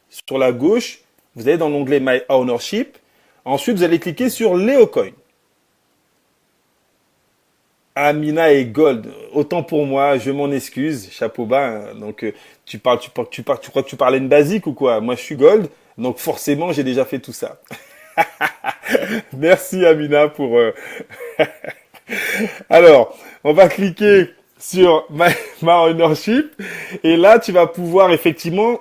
Sur la gauche, vous allez dans l'onglet My Ownership. Ensuite, vous allez cliquer sur LeoCoin. Amina est gold. Autant pour moi, je m'en excuse. Chapeau bas. Hein. Donc, tu crois que tu parlais une basique ou quoi? Moi, je suis gold. Donc, forcément, j'ai déjà fait tout ça. Merci, Amina, pour... Alors, on va cliquer sur My Ownership. Et là, tu vas pouvoir effectivement...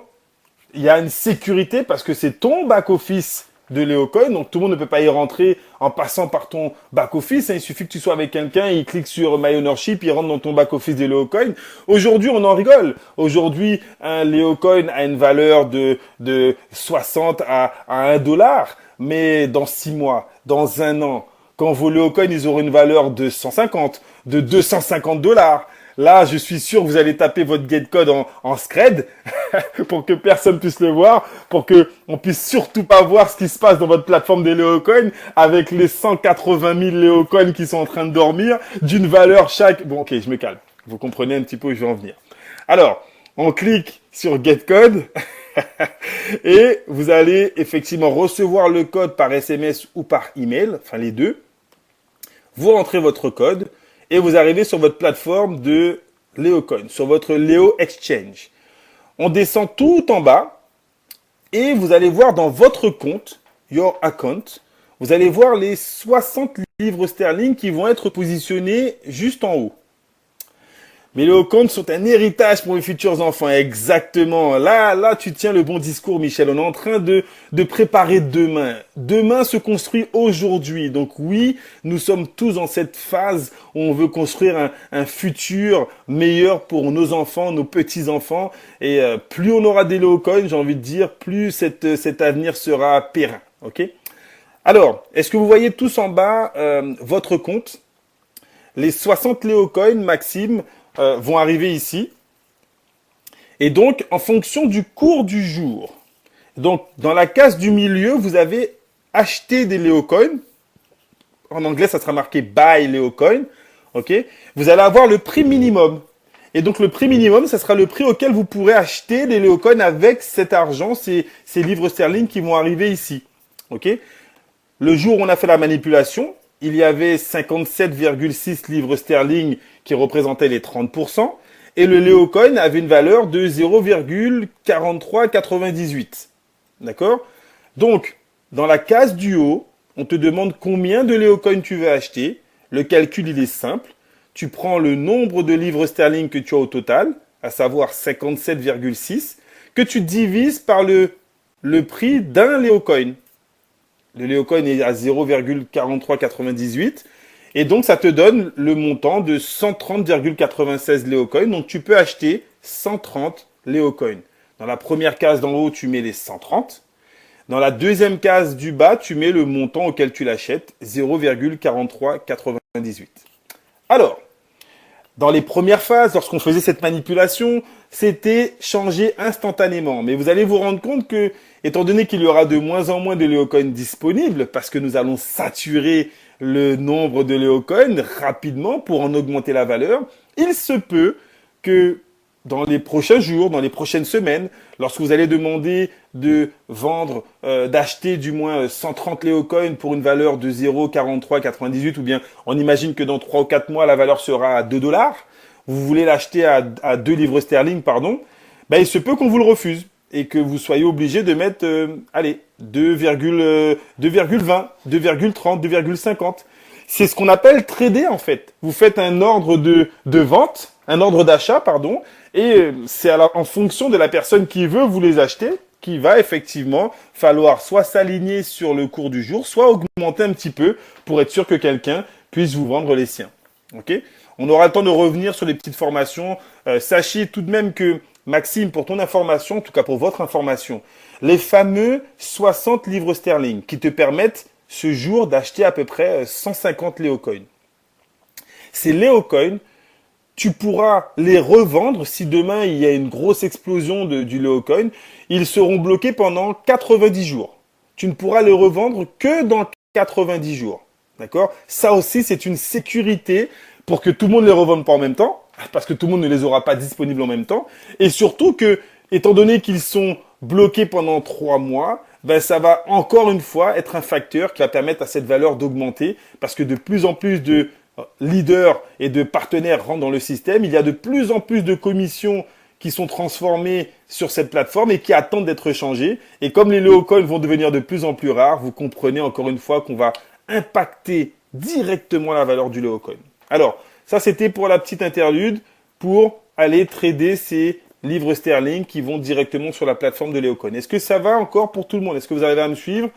Il y a une sécurité parce que c'est ton back-office de LeoCoin. Donc, tout le monde ne peut pas y rentrer en passant par ton back-office. Il suffit que tu sois avec quelqu'un, il clique sur My Ownership, il rentre dans ton back-office de LeoCoin. Aujourd'hui, on en rigole. Aujourd'hui, un LeoCoin a une valeur de 60 à 1 dollar. Mais dans 6 mois, dans 1 an, quand vos LeoCoins, ils auront une valeur de 150, de 250 dollars. Là, je suis sûr que vous allez taper votre getcode en scred pour que personne puisse le voir, pour que on puisse surtout pas voir ce qui se passe dans votre plateforme des LeoCoin avec les 180 000 LeoCoins qui sont en train de dormir d'une valeur chaque... Bon, ok, je me calme. Vous comprenez un petit peu où je vais en venir. Alors, on clique sur getcode Et vous allez effectivement recevoir le code par SMS ou par email, enfin les deux. Vous rentrez votre code et vous arrivez sur votre plateforme de Leocoin, sur votre Leo Exchange. On descend tout en bas et vous allez voir dans votre compte, your account, vous allez voir les 60 livres sterling qui vont être positionnés juste en haut. Mais les Leocoins sont un héritage pour mes futurs enfants. Exactement. Là, tu tiens le bon discours, Michel. On est en train de préparer demain. Demain se construit aujourd'hui. Donc oui, nous sommes tous dans cette phase où on veut construire un futur meilleur pour nos enfants, nos petits-enfants. Et plus on aura des Leocoins, j'ai envie de dire, plus cet avenir sera périn. Ok ? Alors, est-ce que vous voyez tous en bas votre compte ? Les 60 Leocoins, Maxime, vont arriver ici. Et donc, en fonction du cours du jour, donc dans la case du milieu, vous avez acheté des Leocoins. En anglais, ça sera marqué Buy Leocoin. Ok. Vous allez avoir le prix minimum. Et donc, le prix minimum, ça sera le prix auquel vous pourrez acheter les Leocoins avec cet argent, ces livres sterling qui vont arriver ici. Ok. Le jour où on a fait la manipulation, il y avait 57,6 livres sterling qui représentaient les 30%, et le Leocoin avait une valeur de 0,4398. D'accord ? Donc, dans la case du haut, on te demande combien de Leocoin tu veux acheter. Le calcul, il est simple. Tu prends le nombre de livres sterling que tu as au total, à savoir 57,6, que tu divises par le prix d'un Leocoin. Le Leocoin est à 0,4398. Et donc, ça te donne le montant de 130,96 Leocoin. Donc, tu peux acheter 130 Leocoin. Dans la première case d'en haut, tu mets les 130. Dans la deuxième case du bas, tu mets le montant auquel tu l'achètes, 0,4398. Alors, dans les premières phases, lorsqu'on faisait cette manipulation, c'était changé instantanément. Mais vous allez vous rendre compte que, étant donné qu'il y aura de moins en moins de Leocoin disponibles, parce que nous allons saturer le nombre de Leocoin rapidement pour en augmenter la valeur, il se peut que dans les prochains jours, dans les prochaines semaines, lorsque vous allez demander de vendre, d'acheter du moins 130 Leocoin pour une valeur de 0,4398, ou bien on imagine que dans 3 ou 4 mois, la valeur sera à 2 $, vous voulez l'acheter à 2 livres sterling, pardon, ben il se peut qu'on vous le refuse et que vous soyez obligé de mettre, 2,20, 2,30, 2,50. C'est ce qu'on appelle trader en fait. Vous faites un ordre de vente, un ordre d'achat, pardon, et c'est en fonction de la personne qui veut vous les acheter qu'il va effectivement falloir soit s'aligner sur le cours du jour, soit augmenter un petit peu pour être sûr que quelqu'un puisse vous vendre les siens. Ok ? On aura le temps de revenir sur les petites formations. Sachez tout de même que, Maxime, pour ton information, en tout cas pour votre information, les fameux 60 livres sterling qui te permettent ce jour d'acheter à peu près 150 Leocoin. Ces Leocoin, tu pourras les revendre si demain il y a une grosse explosion du Leocoin. Ils seront bloqués pendant 90 jours. Tu ne pourras les revendre que dans 90 jours. D'accord ? Ça aussi, c'est une sécurité pour que tout le monde ne les revende pas en même temps, parce que tout le monde ne les aura pas disponibles en même temps. Et surtout que, étant donné qu'ils sont bloqués pendant 3 mois, ben ça va encore une fois être un facteur qui va permettre à cette valeur d'augmenter, parce que de plus en plus de leaders et de partenaires rentrent dans le système. Il y a de plus en plus de commissions qui sont transformées sur cette plateforme et qui attendent d'être changées. Et comme les Leocoin vont devenir de plus en plus rares, vous comprenez encore une fois qu'on va impacter directement la valeur du Leocoin. Alors, ça c'était pour la petite interlude pour aller trader ces livres sterling qui vont directement sur la plateforme de Leocoin. Est-ce que ça va encore pour tout le monde? Est-ce que vous arrivez à me suivre?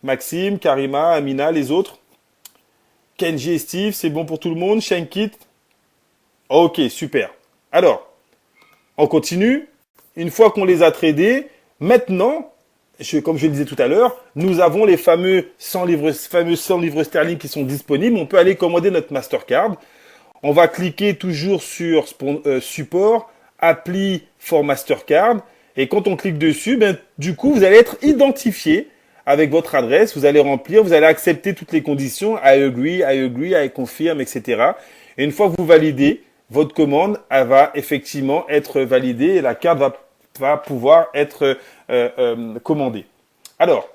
Maxime, Karima, Amina, les autres? Kenji et Steve, c'est bon pour tout le monde? Shankit? Ok, super. Alors, on continue. Une fois qu'on les a tradés, maintenant, comme je le disais tout à l'heure, nous avons les fameux 100 livres sterling qui sont disponibles. On peut aller commander notre Mastercard. On va cliquer toujours sur support, appli for Mastercard. Et quand on clique dessus, du coup, vous allez être identifié avec votre adresse. Vous allez remplir, vous allez accepter toutes les conditions. I agree, I confirm, etc. Et une fois que vous validez, votre commande, elle va effectivement être validée et la carte va pouvoir être commandé. Alors,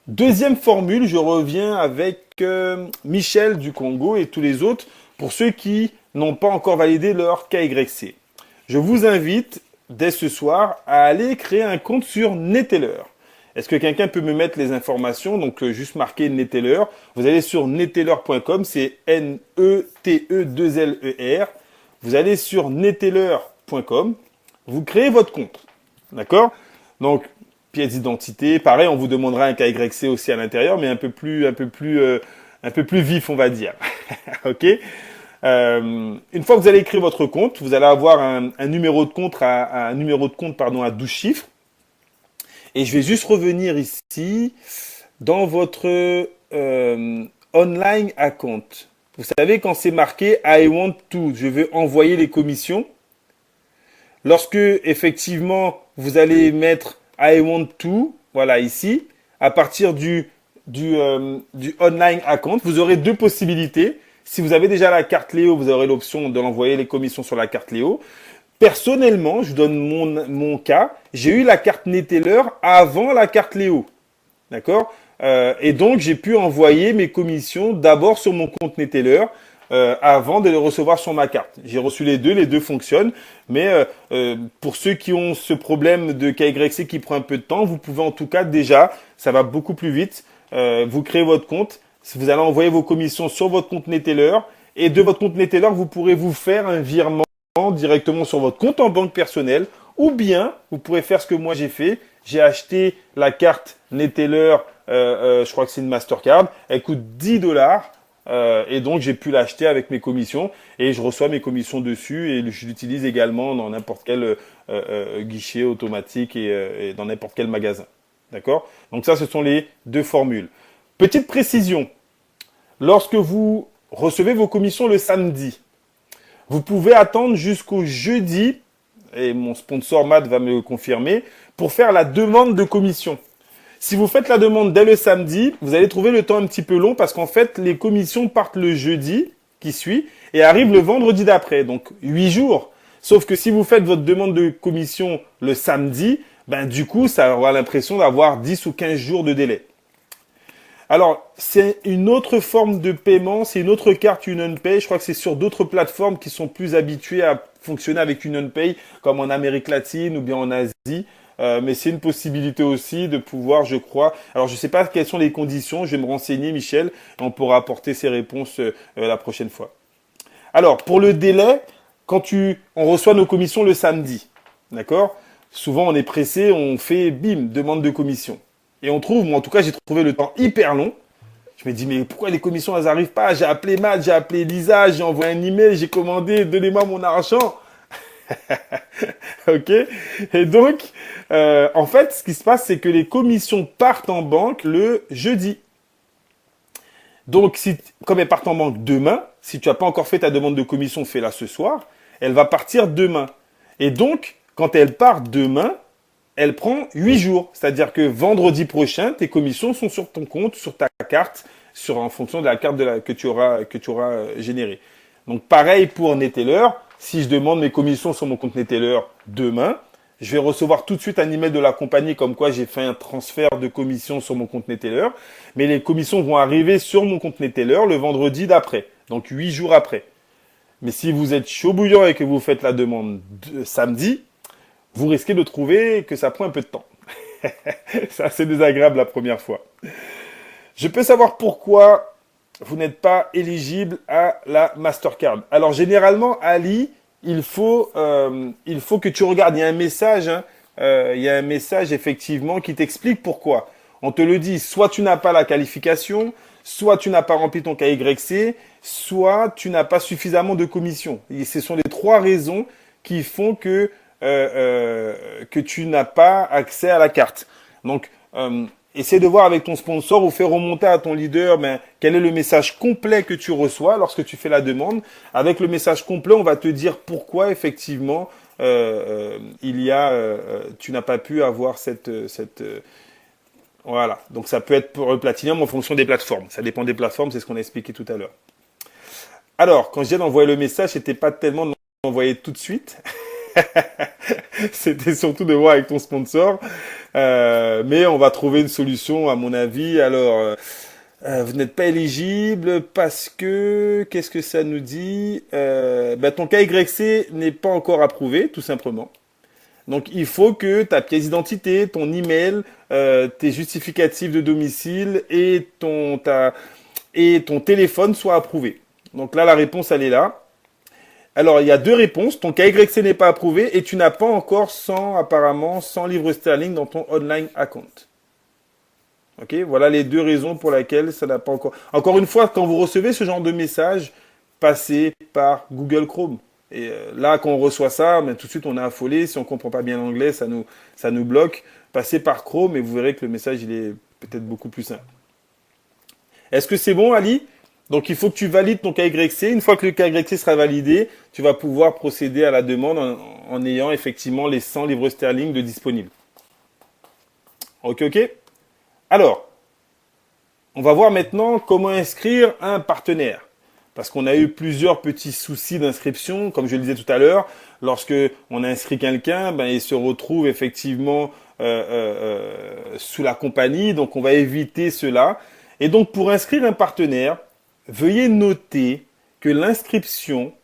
deuxième formule, je reviens avec Michel du Congo et tous les autres pour ceux qui n'ont pas encore validé leur KYC. Je vous invite dès ce soir à aller créer un compte sur Neteller. Est-ce que quelqu'un peut me mettre les informations? Donc, juste marquer Neteller. Vous allez sur neteller.com, c'est N-E-T-E-2-L-E-R. Vous allez sur neteller.com, vous créez votre compte. D'accord? Donc, pièce d'identité, pareil, on vous demandera un KYC aussi à l'intérieur, mais un peu plus vif, on va dire. Ok? Une fois que vous allez créer votre compte, vous allez avoir un numéro de compte à 12 chiffres. Et je vais juste revenir ici dans votre online account. Vous savez, quand c'est marqué I want to, je veux envoyer les commissions. Lorsque effectivement vous allez mettre I want to, voilà ici, à partir du online account, vous aurez deux possibilités. Si vous avez déjà la carte Léo, vous aurez l'option de l'envoyer les commissions sur la carte Léo. Personnellement, je vous donne mon cas, j'ai eu la carte Neteller avant la carte Léo. D'accord? Et donc, j'ai pu envoyer mes commissions d'abord sur mon compte Neteller avant de les recevoir sur ma carte. J'ai reçu les deux fonctionnent. Mais pour ceux qui ont ce problème de KYC qui prend un peu de temps, vous pouvez en tout cas déjà, ça va beaucoup plus vite, vous créez votre compte, vous allez envoyer vos commissions sur votre compte Neteller et de votre compte Neteller, vous pourrez vous faire un virement directement sur votre compte en banque personnelle ou bien vous pourrez faire ce que moi j'ai fait. J'ai acheté la carte Neteller, je crois que c'est une Mastercard, elle coûte 10 dollars. Et donc j'ai pu l'acheter avec mes commissions et je reçois mes commissions dessus et je l'utilise également dans n'importe quel guichet automatique et dans n'importe quel magasin. D'accord? Donc ça, ce sont les deux formules. Petite précision, lorsque vous recevez vos commissions le samedi, vous pouvez attendre jusqu'au jeudi, et mon sponsor Matt va me confirmer, pour faire la demande de commission. Si vous faites la demande dès le samedi, vous allez trouver le temps un petit peu long parce qu'en fait, les commissions partent le jeudi qui suit et arrivent le vendredi d'après, donc 8 jours. Sauf que si vous faites votre demande de commission le samedi, ben du coup, ça aura l'impression d'avoir 10 ou 15 jours de délai. Alors, c'est une autre forme de paiement, c'est une autre carte UnionPay. Je crois que c'est sur d'autres plateformes qui sont plus habituées à fonctionner avec UnionPay, comme en Amérique latine ou bien en Asie. Mais c'est une possibilité aussi de pouvoir, je crois. Alors, je ne sais pas quelles sont les conditions. Je vais me renseigner, Michel, et on pourra apporter ces réponses la prochaine fois. Alors, pour le délai, on reçoit nos commissions le samedi, d'accord? Souvent, on est pressé, on fait bim, demande de commission. Et on trouve, moi en tout cas, j'ai trouvé le temps hyper long. Je me dis, mais pourquoi les commissions, elles n'arrivent pas? J'ai appelé Matt, j'ai appelé Lisa, j'ai envoyé un email, j'ai commandé, donnez-moi mon argent. Ok? Et donc, en fait, ce qui se passe, c'est que les commissions partent en banque le jeudi. Donc, comme elles partent en banque demain, si tu n'as pas encore fait ta demande de commission, fais-la ce soir, elle va partir demain. Et donc, quand elle part demain, elle prend 8 jours. C'est-à-dire que vendredi prochain, tes commissions sont sur ton compte, sur ta carte, en fonction de la carte que tu auras générée. Donc, pareil pour Neteller. Si je demande mes commissions sur mon compte Neteller demain, je vais recevoir tout de suite un email de la compagnie comme quoi j'ai fait un transfert de commissions sur mon compte Neteller. Mais les commissions vont arriver sur mon compte Neteller le vendredi d'après. Donc, 8 jours après. Mais si vous êtes chaud bouillant et que vous faites la demande samedi, vous risquez de trouver que ça prend un peu de temps. C'est assez désagréable la première fois. Je peux savoir pourquoi vous n'êtes pas éligible à la Mastercard. Alors généralement, Ali, il faut que tu regardes. Il y a un message, il y a un message effectivement qui t'explique pourquoi. On te le dit, soit tu n'as pas la qualification, soit tu n'as pas rempli ton KYC, soit tu n'as pas suffisamment de commissions. Et ce sont les trois raisons qui font que tu n'as pas accès à la carte. Donc, essaie de voir avec ton sponsor ou fais remonter à ton leader quel est le message complet que tu reçois lorsque tu fais la demande. Avec le message complet, on va te dire pourquoi effectivement tu n'as pas pu avoir voilà. Donc, ça peut être pour le Platinum en fonction des plateformes. Ça dépend des plateformes, c'est ce qu'on a expliqué tout à l'heure. Alors, quand je viens d'envoyer le message, c'était pas tellement de l'envoyer tout de suite. C'était surtout de voir avec ton sponsor. Mais on va trouver une solution, à mon avis. Alors, vous n'êtes pas éligible parce que, qu'est-ce que ça nous dit? Ton KYC n'est pas encore approuvé, tout simplement. Donc, il faut que ta pièce d'identité, ton email, tes justificatifs de domicile et ton téléphone soient approuvés. Donc là, la réponse, elle est là. Alors, il y a deux réponses. Ton KYC n'est pas approuvé et tu n'as pas encore apparemment 100 livres sterling dans ton online account. Ok, voilà les deux raisons pour lesquelles ça n'a pas encore. Encore une fois, quand vous recevez ce genre de message, passez par Google Chrome. Et là, quand on reçoit ça, tout de suite, on est affolé. Si on comprend pas bien l'anglais, ça nous bloque. Passez par Chrome et vous verrez que le message, il est peut-être beaucoup plus simple. Est-ce que c'est bon, Ali? Donc, il faut que tu valides ton KYC. Une fois que le KYC sera validé, tu vas pouvoir procéder à la demande en ayant effectivement les 100 livres sterling de disponibles. Ok, ok. Alors, on va voir maintenant comment inscrire un partenaire. Parce qu'on a eu plusieurs petits soucis d'inscription, comme je le disais tout à l'heure. Lorsque on inscrit quelqu'un, il se retrouve effectivement sous la compagnie. Donc, on va éviter cela. Et donc, pour inscrire un partenaire, veuillez noter que l'inscription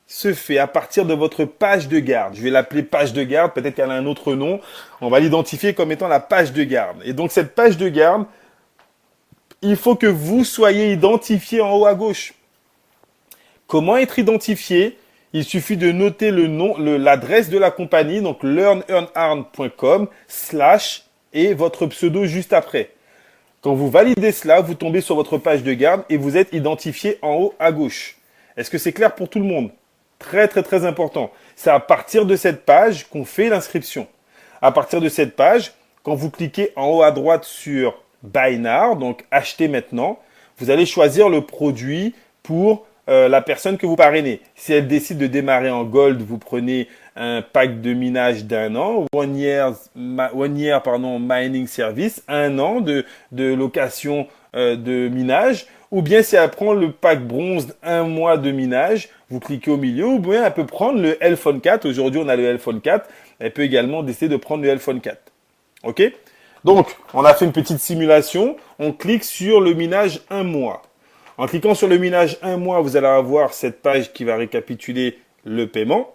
se fait à partir de votre page de garde. Je vais l'appeler page de garde, peut-être qu'elle a un autre nom. On va l'identifier comme étant la page de garde. Et donc, cette page de garde, il faut que vous soyez identifié en haut à gauche. Comment être identifié? Il suffit de noter le nom, l'adresse de la compagnie, donc learnearn.com/ et votre pseudo juste après. Quand vous validez cela, vous tombez sur votre page de garde et vous êtes identifié en haut à gauche. Est-ce que c'est clair pour tout le monde? Très, très, très important. C'est à partir de cette page qu'on fait l'inscription. À partir de cette page, quand vous cliquez en haut à droite sur Buy Now, donc acheter maintenant, vous allez choisir le produit pour la personne que vous parrainez. Si elle décide de démarrer en Gold, vous prenez un pack de minage d'1 an, one year mining service, 1 an de location de minage. Ou bien si elle prend le pack bronze, 1 mois de minage, vous cliquez au milieu. Ou bien elle peut prendre le L-Phone 4. Aujourd'hui, on a le L-Phone 4. Elle peut également décider de prendre le L-Phone 4. OK? Donc, on a fait une petite simulation. On clique sur le minage 1 mois. En cliquant sur le minage 1 mois, vous allez avoir cette page qui va récapituler le paiement.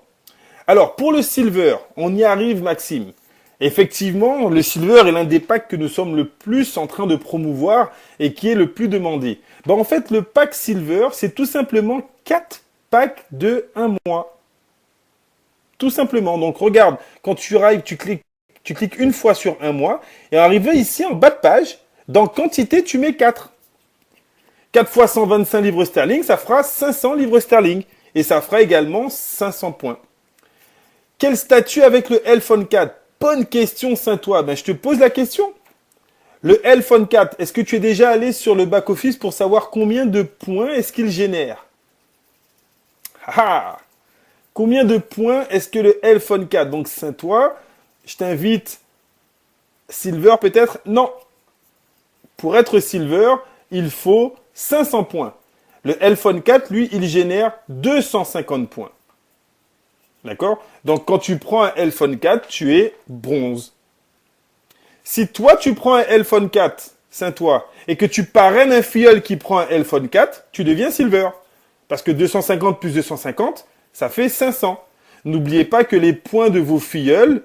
Alors, pour le Silver, on y arrive, Maxime. Effectivement, le Silver est l'un des packs que nous sommes le plus en train de promouvoir et qui est le plus demandé. En fait, le pack Silver, c'est tout simplement 4 packs de 1 mois. Tout simplement. Donc, regarde, quand tu arrives, tu cliques une fois sur 1 mois et arrivé ici, en bas de page, dans quantité, tu mets 4. 4 fois 125 livres sterling, ça fera 500 livres sterling. Et ça fera également 500 points. Quel statut avec le L-Phone 4? Bonne question, Saint-Ouen. Je te pose la question. Le L-Phone 4, est-ce que tu es déjà allé sur le back-office pour savoir combien de points est-ce qu'il génère? Combien de points est-ce que le L-Phone 4? Donc, Saint-Ouen, je t'invite. Silver peut-être? Non. Pour être Silver, il faut 500 points. Le L-Phone 4, lui, il génère 250 points. D'accord? Donc, quand tu prends un L-Phone 4, tu es bronze. Si toi, tu prends un L-Phone 4, Saint-Ouen, et que tu parraines un filleul qui prend un L-Phone 4, tu deviens Silver. Parce que 250 plus 250, ça fait 500. N'oubliez pas que les points de vos filleuls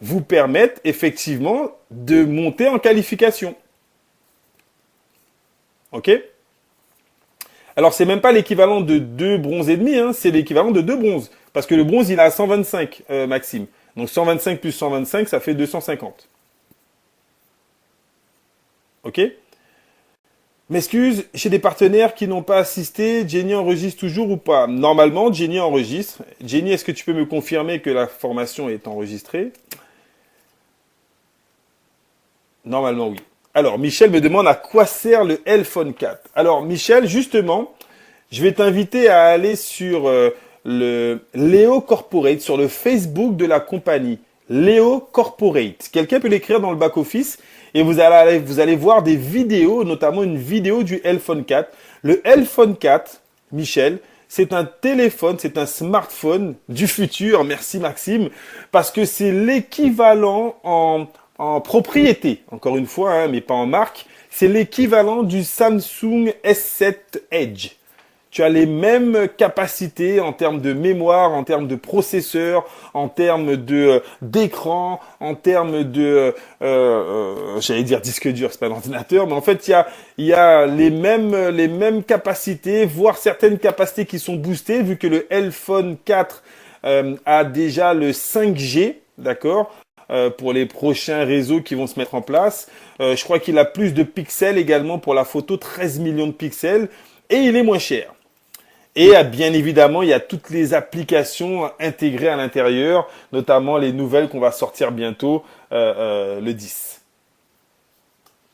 vous permettent effectivement de monter en qualification. OK? Alors, c'est même pas l'équivalent de 2 bronzes et demi, c'est l'équivalent de 2 bronzes. Parce que le bronze, il a 125, Maxime. Donc, 125 plus 125, ça fait 250. OK? M'excuse, j'ai des partenaires qui n'ont pas assisté. Jenny enregistre toujours ou pas? Normalement, Jenny enregistre. Jenny, est-ce que tu peux me confirmer que la formation est enregistrée? Normalement, oui. Alors, Michel me demande à quoi sert le L-Phone 4. Alors, Michel, justement, je vais t'inviter à aller sur le Léo Corporate, sur le Facebook de la compagnie. Léo Corporate. Quelqu'un peut l'écrire dans le back-office et vous allez voir des vidéos, notamment une vidéo du L-Phone 4. Le L-Phone 4, Michel, c'est un téléphone, c'est un smartphone du futur, merci Maxime, parce que c'est l'équivalent en propriété, encore une fois, hein, mais pas en marque, c'est l'équivalent du Samsung S7 Edge. Tu as les mêmes capacités en termes de mémoire, en termes de processeur, en termes de d'écran, en termes de, j'allais dire disque dur, c'est pas un ordinateur, mais en fait il y a les mêmes capacités, voire certaines capacités qui sont boostées, vu que le iPhone 4 a déjà le 5G, d'accord, pour les prochains réseaux qui vont se mettre en place. Je crois qu'il a plus de pixels également pour la photo, 13 millions de pixels, et il est moins cher. Et bien évidemment, il y a toutes les applications intégrées à l'intérieur, notamment les nouvelles qu'on va sortir bientôt, le 10.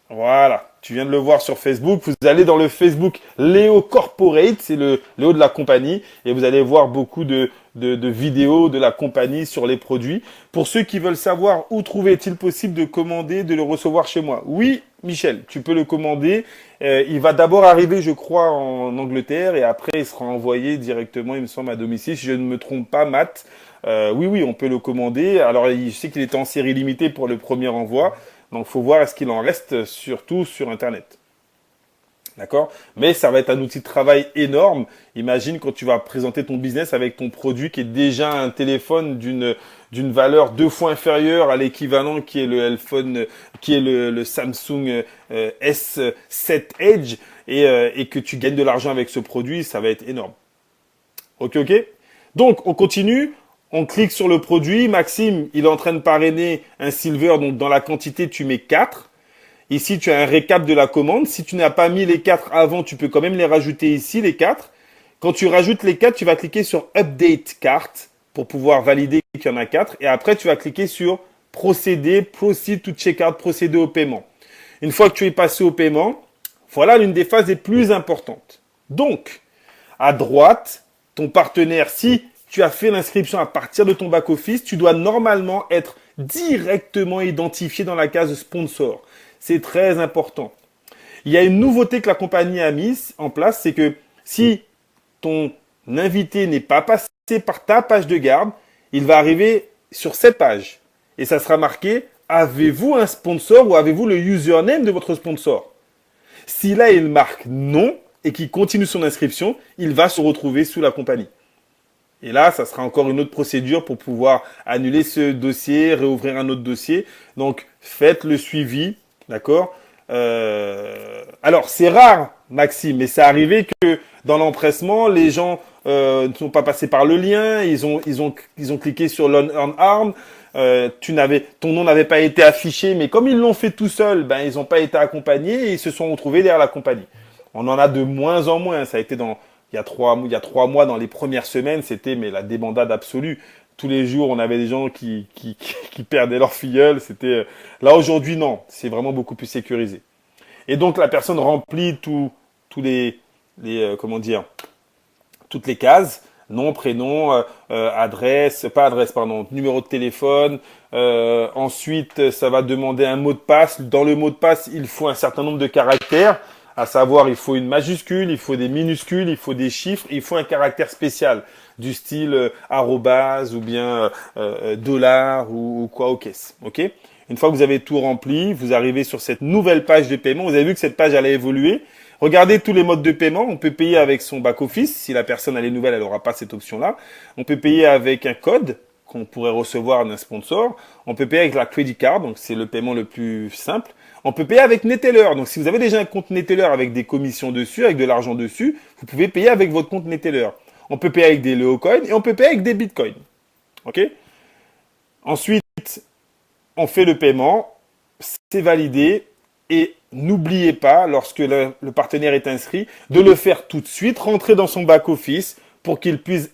Voilà, tu viens de le voir sur Facebook. Vous allez dans le Facebook Léo Corporate, c'est le Léo de la compagnie, et vous allez voir beaucoup de vidéos de la compagnie sur les produits. Pour ceux qui veulent savoir où trouver, est-il possible de commander, de le recevoir chez moi? Oui, Michel, tu peux le commander. Il va d'abord arriver, je crois, en Angleterre, et après il sera envoyé directement, il me semble, à domicile, si je ne me trompe pas, Matt. Oui, on peut le commander. Alors, je sais qu'il est en série limitée pour le premier envoi. Donc, faut voir est-ce qu'il en reste surtout sur Internet. D'accord? Mais ça va être un outil de travail énorme. Imagine quand tu vas présenter ton business avec ton produit qui est déjà un téléphone d'une valeur 2 fois inférieure à l'équivalent qui est le iPhone, qui est le Samsung S7 Edge et que tu gagnes de l'argent avec ce produit, ça va être énorme. Ok. Donc, on continue. On clique sur le produit. Maxime, il est en train de parrainer un silver. Donc, dans la quantité, tu mets 4. Ici, tu as un récap de la commande. Si tu n'as pas mis les 4 avant, tu peux quand même les rajouter ici, les 4. Quand tu rajoutes les 4, tu vas cliquer sur Update Cart pour pouvoir valider qu'il y en a 4. Et après, tu vas cliquer sur Procéder, Proceed to Checkout, procéder au paiement. Une fois que tu es passé au paiement, voilà l'une des phases les plus importantes. Donc, à droite, ton partenaire, si tu as fait l'inscription à partir de ton back-office, tu dois normalement être directement identifié dans la case sponsor. C'est très important. Il y a une nouveauté que la compagnie a mise en place, c'est que si ton invité n'est pas passé par ta page de garde, il va arriver sur cette page. Et ça sera marqué « Avez-vous un sponsor ou avez-vous le username de votre sponsor ?» Si là, il marque « Non » et qu'il continue son inscription, il va se retrouver sous la compagnie. Et là, ça sera encore une autre procédure pour pouvoir annuler ce dossier, réouvrir un autre dossier. Donc, faites le suivi, d'accord? Alors, c'est rare, Maxime, mais c'est arrivé que dans l'empressement, les gens ne sont pas passés par le lien, ils ont cliqué sur l'on-arm, ton nom n'avait pas été affiché, mais comme ils l'ont fait tout seuls, ben ils n'ont pas été accompagnés et ils se sont retrouvés derrière la compagnie. On en a de moins en moins, ça a été il y a 3 mois, dans les premières semaines, c'était la débandade absolue. Tous les jours, on avait des gens qui perdaient leur filleul. Là aujourd'hui, non, c'est vraiment beaucoup plus sécurisé. Et donc la personne remplit toutes les cases, nom, prénom, numéro de téléphone. Ensuite, ça va demander un mot de passe. Dans le mot de passe, il faut un certain nombre de caractères. À savoir, il faut une majuscule, il faut des minuscules, il faut des chiffres, il faut un caractère spécial du style arrobase ou bien dollar ou quoi aux caisses. Ok? Une fois que vous avez tout rempli, vous arrivez sur cette nouvelle page de paiement. Vous avez vu que cette page allait évoluer. Regardez tous les modes de paiement. On peut payer avec son back-office. Si la personne elle est nouvelle, elle n'aura pas cette option-là. On peut payer avec un code qu'on pourrait recevoir d'un sponsor. On peut payer avec la credit card, donc c'est le paiement le plus simple. On peut payer avec Neteller. Donc, si vous avez déjà un compte Neteller avec des commissions dessus, avec de l'argent dessus, vous pouvez payer avec votre compte Neteller. On peut payer avec des Leocoin et on peut payer avec des Bitcoin. OK? Ensuite, on fait le paiement. C'est validé. Et n'oubliez pas, lorsque le partenaire est inscrit, de le faire tout de suite, rentrer dans son back-office pour qu'il puisse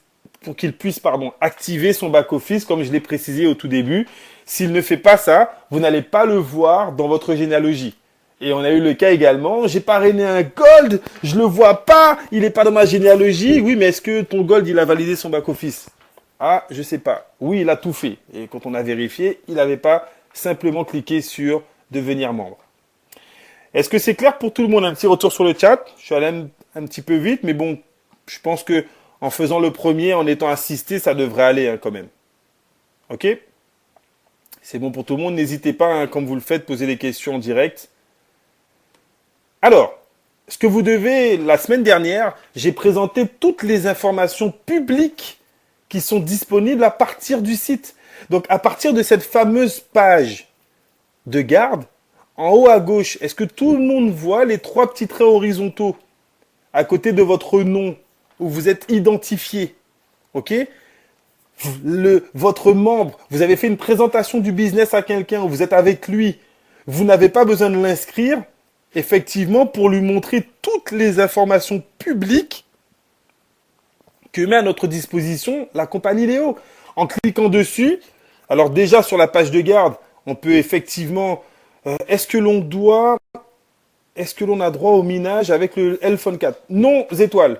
activer son back-office, comme je l'ai précisé au tout début. S'il ne fait pas ça, vous n'allez pas le voir dans votre généalogie. Et on a eu le cas également, j'ai parrainé un gold, je le vois pas, il n'est pas dans ma généalogie. Oui, mais est-ce que ton gold, il a validé son back-office? Ah, je sais pas. Oui, il a tout fait. Et quand on a vérifié, il n'avait pas simplement cliqué sur devenir membre. Est-ce que c'est clair pour tout le monde? Un petit retour sur le chat. Je suis allé un petit peu vite, mais bon, je pense que en faisant le premier, en étant assisté, ça devrait aller hein, quand même. Ok? C'est bon pour tout le monde. N'hésitez pas, hein, comme vous le faites, poser des questions en direct. Alors, ce que vous devez, la semaine dernière, j'ai présenté toutes les informations publiques qui sont disponibles à partir du site. Donc, à partir de cette fameuse page de garde, en haut à gauche, est-ce que tout le monde voit les trois petits traits horizontaux à côté de votre nom où vous êtes identifié? Ok? Votre membre, vous avez fait une présentation du business à quelqu'un, vous êtes avec lui, vous n'avez pas besoin de l'inscrire, effectivement, pour lui montrer toutes les informations publiques que met à notre disposition la compagnie Léo. En cliquant dessus, alors déjà sur la page de garde, on peut effectivement, est-ce que l'on a droit au minage avec le L-Phone 4? Non, étoiles.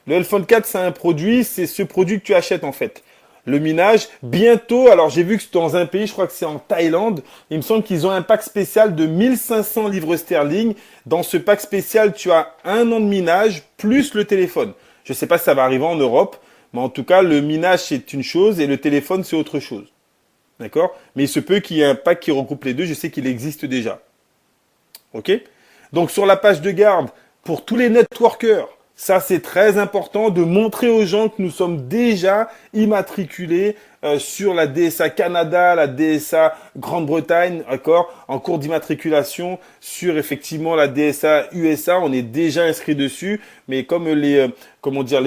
Le L-Phone 4, c'est un produit, c'est ce produit que tu achètes en fait. Le minage, bientôt, alors j'ai vu que c'est dans un pays, je crois que c'est en Thaïlande, il me semble qu'ils ont un pack spécial de 1500 livres sterling. Dans ce pack spécial, tu as un an de minage plus le téléphone. Je ne sais pas si ça va arriver en Europe, mais en tout cas, le minage, c'est une chose et le téléphone, c'est autre chose. D'accord? Mais il se peut qu'il y ait un pack qui regroupe les deux, je sais qu'il existe déjà. Ok? Donc sur la page de garde, pour tous les networkers, ça, c'est très important de montrer aux gens que nous sommes déjà immatriculés sur la DSA Canada, la DSA Grande-Bretagne, d'accord, en cours d'immatriculation sur effectivement la DSA USA. On est déjà inscrit dessus, mais comme les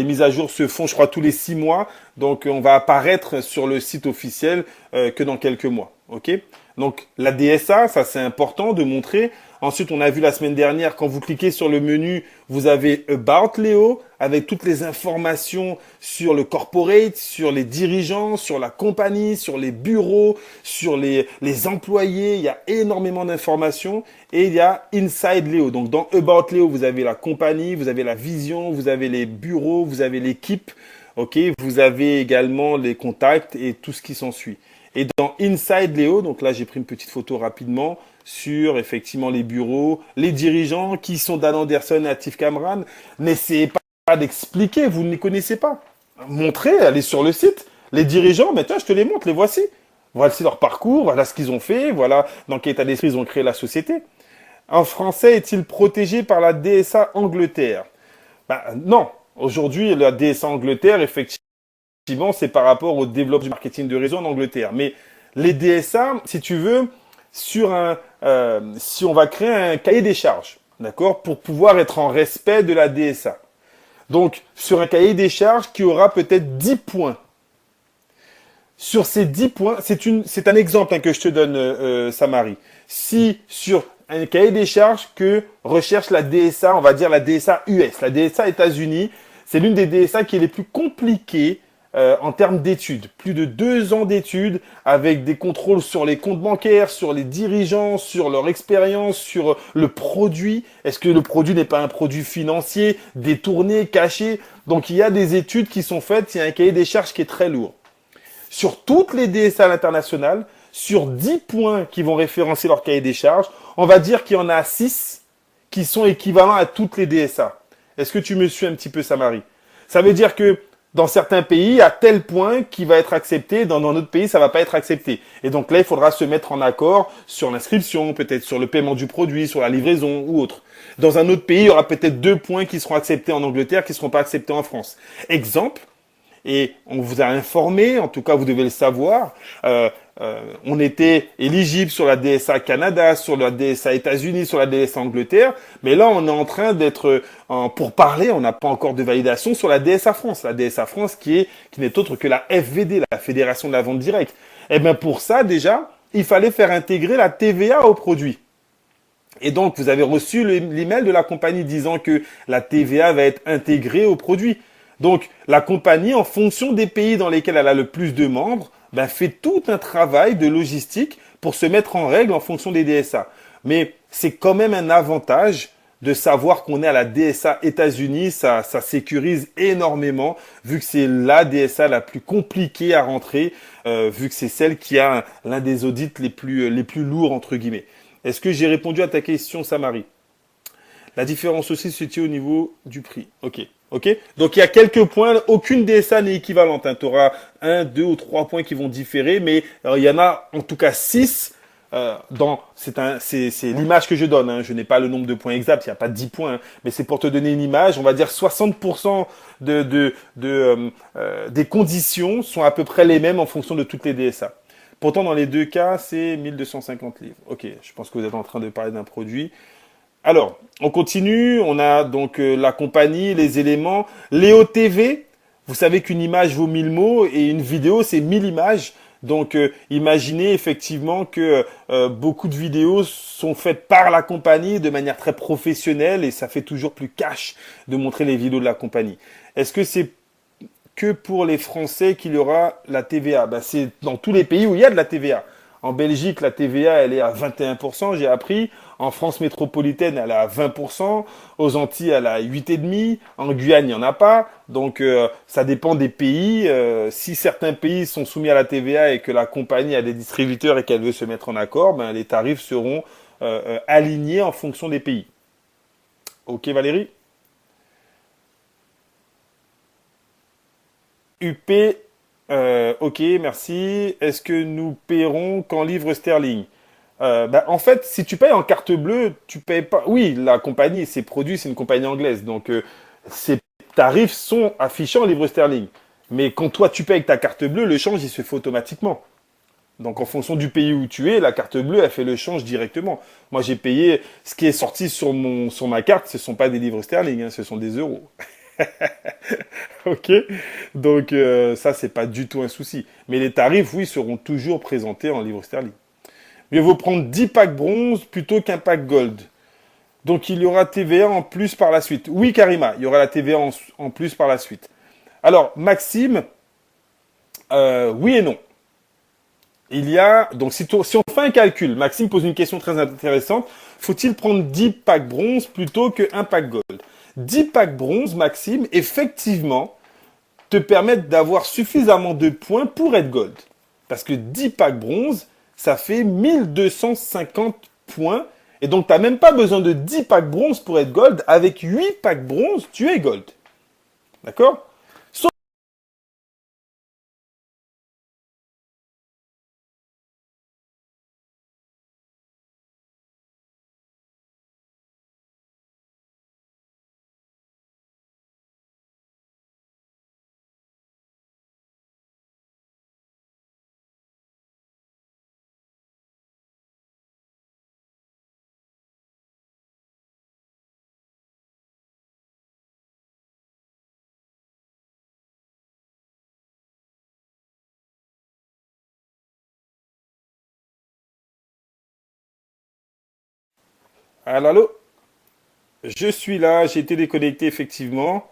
mises à jour se font, je crois, tous les 6 mois, donc on va apparaître sur le site officiel que dans quelques mois, ok? Donc la DSA, ça c'est important de montrer. Ensuite, on a vu la semaine dernière, quand vous cliquez sur le menu, vous avez About Léo, avec toutes les informations sur le corporate, sur les dirigeants, sur la compagnie, sur les bureaux, sur les employés. Il y a énormément d'informations. Et il y a Inside Léo. Donc dans About Léo, vous avez la compagnie, vous avez la vision, vous avez les bureaux, vous avez l'équipe. Ok, vous avez également les contacts et tout ce qui s'ensuit. Et dans Inside Léo, donc là j'ai pris une petite photo rapidement sur effectivement les bureaux, les dirigeants qui sont Dan Anderson et Atif Kamran. N'essayez pas d'expliquer, vous ne les connaissez pas. Montrez, allez sur le site. Les dirigeants, mais tiens, je te les montre, les voici. Voici leur parcours, voilà ce qu'ils ont fait, voilà dans quel état d'esprit ils ont créé la société. Un Français est-il protégé par la DSA Angleterre? Non. Aujourd'hui, la DSA Angleterre, effectivement, c'est par rapport au développement du marketing de réseau en Angleterre. Mais les DSA, si tu veux, si on va créer un cahier des charges, d'accord, pour pouvoir être en respect de la DSA. Donc, sur un cahier des charges qui aura peut-être 10 points. Sur ces 10 points, c'est un exemple hein, que je te donne, Samari. Si sur un cahier des charges que recherche la DSA, on va dire la DSA US, la DSA États-Unis, c'est l'une des DSA qui est les plus compliquées en termes d'études. Plus de 2 ans d'études avec des contrôles sur les comptes bancaires, sur les dirigeants, sur leur expérience, sur le produit. Est-ce que le produit n'est pas un produit financier, détourné, caché? Donc il y a des études qui sont faites, il y a un cahier des charges qui est très lourd. Sur toutes les DSA à l'international, sur 10 points qui vont référencer leur cahier des charges, on va dire qu'il y en a 6 qui sont équivalents à toutes les DSA. Est-ce que tu me suis un petit peu, Samari? Ça veut dire que dans certains pays, à tel point qui va être accepté, dans d'autres pays, ça va pas être accepté. Et donc là, il faudra se mettre en accord sur l'inscription, peut-être sur le paiement du produit, sur la livraison ou autre. Dans un autre pays, il y aura peut-être 2 points qui seront acceptés en Angleterre, qui ne seront pas acceptés en France. Exemple, et on vous a informé, en tout cas vous devez le savoir, on était éligible sur la DSA Canada, sur la DSA États-Unis, sur la DSA Angleterre, mais là on est en train d'être, pour parler, on n'a pas encore de validation sur la DSA France. La DSA France qui n'est autre que la FVD, la Fédération de la Vente Directe. Et bien pour ça déjà, il fallait faire intégrer la TVA au produit. Et donc vous avez reçu l'email de la compagnie disant que la TVA va être intégrée au produit. Donc, la compagnie, en fonction des pays dans lesquels elle a le plus de membres, fait tout un travail de logistique pour se mettre en règle en fonction des DSA. Mais c'est quand même un avantage de savoir qu'on est à la DSA États-Unis. Ça sécurise énormément, vu que c'est la DSA la plus compliquée à rentrer, vu que c'est celle qui a l'un des audits les plus lourds, entre guillemets. Est-ce que j'ai répondu à ta question, Samari? La différence aussi se situe au niveau du prix. Ok. Ok? Donc il y a quelques points, aucune DSA n'est équivalente. Hein. Tu auras un, deux ou trois points qui vont différer, mais il y en a en tout cas six. C'est l'image que je donne. Hein. Je n'ai pas le nombre de points exact. Il n'y a pas 10 points, hein. Mais c'est pour te donner une image. On va dire 60% des conditions sont à peu près les mêmes en fonction de toutes les DSA. Pourtant, dans les deux cas, c'est 1250 livres. Ok, je pense que vous êtes en train de parler d'un produit. Alors, on continue. On a donc la compagnie, les éléments. Léo TV, vous savez qu'une image vaut 1000 mots et une vidéo, c'est 1000 images. Donc, imaginez effectivement que beaucoup de vidéos sont faites par la compagnie de manière très professionnelle et ça fait toujours plus cash de montrer les vidéos de la compagnie. Est-ce que c'est que pour les Français qu'il y aura la TVA? Ben, c'est dans tous les pays où il y a de la TVA. En Belgique, la TVA, elle est à 21%, j'ai appris. En France métropolitaine, elle est à 20%. Aux Antilles, elle est à 8,5%. En Guyane, il n'y en a pas. Donc, ça dépend des pays. Si certains pays sont soumis à la TVA et que la compagnie a des distributeurs et qu'elle veut se mettre en accord, ben, les tarifs seront alignés en fonction des pays. Ok, Valérie? UP, ok, merci. Est-ce que nous paierons qu'en livres sterling? En fait, si tu payes en carte bleue, tu payes pas. Oui, la compagnie, ses produits, c'est une compagnie anglaise, donc ses tarifs sont affichés en livres sterling. Mais quand toi tu payes avec ta carte bleue, le change il se fait automatiquement. Donc en fonction du pays où tu es, la carte bleue elle fait le change directement. Moi j'ai payé ce qui est sorti sur ma carte, ce sont pas des livres sterling, hein, ce sont des euros. Ok, donc ça c'est pas du tout un souci. Mais les tarifs, oui, seront toujours présentés en livres sterling. Mieux vaut prendre 10 packs bronze plutôt qu'un pack gold. Donc il y aura TVA en plus par la suite. Oui, Karima, il y aura la TVA en plus par la suite. Alors, Maxime, oui et non. Il y a, donc si on fait un calcul, Maxime pose une question très intéressante. Faut-il prendre 10 packs bronze plutôt qu'un pack gold? 10 packs bronze, Maxime, effectivement, te permettent d'avoir suffisamment de points pour être gold. Parce que 10 packs bronze, ça fait 1250 points. Et donc, tu n'as même pas besoin de 10 packs bronze pour être gold. Avec 8 packs bronze, tu es gold. D'accord? Alors, allô? Je suis là, j'ai été déconnecté effectivement.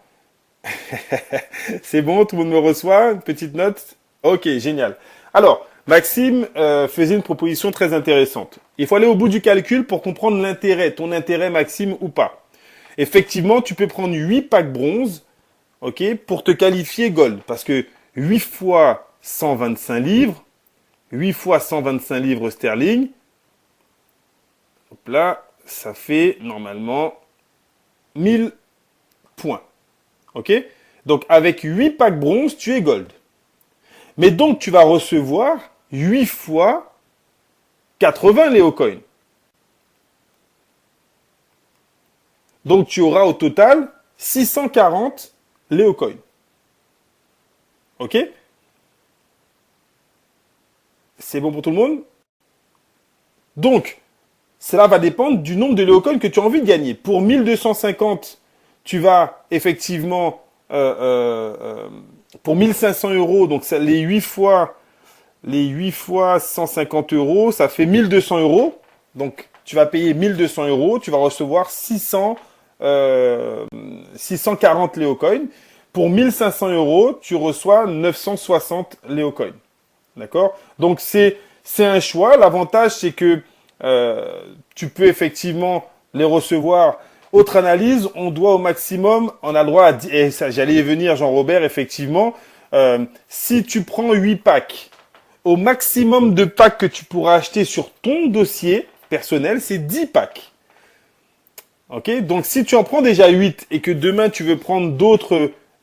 C'est bon, tout le monde me reçoit. Une petite note. Ok, génial. Alors, Maxime faisait une proposition très intéressante. Il faut aller au bout du calcul pour comprendre l'intérêt, ton intérêt, Maxime, ou pas. Effectivement, tu peux prendre 8 packs bronze, ok, pour te qualifier gold. Parce que 8 fois 125 livres, 8 fois 125 livres sterling, hop là, ça fait normalement 1000 points. Ok? Donc avec 8 packs bronze, tu es gold. Mais donc tu vas recevoir 8 fois 80 Léo Coin. Donc tu auras au total 640 Léo Coin. Ok? C'est bon pour tout le monde? Donc, cela va dépendre du nombre de Léo Coin que tu as envie de gagner. Pour 1250, tu vas effectivement pour 1500 euros, donc ça, les 8 fois 150 euros, ça fait 1200 euros. Donc, tu vas payer 1200 euros, tu vas recevoir 640 Léo Coin. Pour 1500 euros, tu reçois 960 Léo Coin. D'accord? Donc, c'est un choix. L'avantage, c'est que tu peux effectivement les recevoir. Autre analyse, on doit au maximum, on a le droit à 10, et ça, j'allais y venir, Jean-Robert, effectivement, si tu prends 8 packs, au maximum de packs que tu pourras acheter sur ton dossier personnel, c'est 10 packs. Ok? Donc, si tu en prends déjà 8 et que demain, tu veux prendre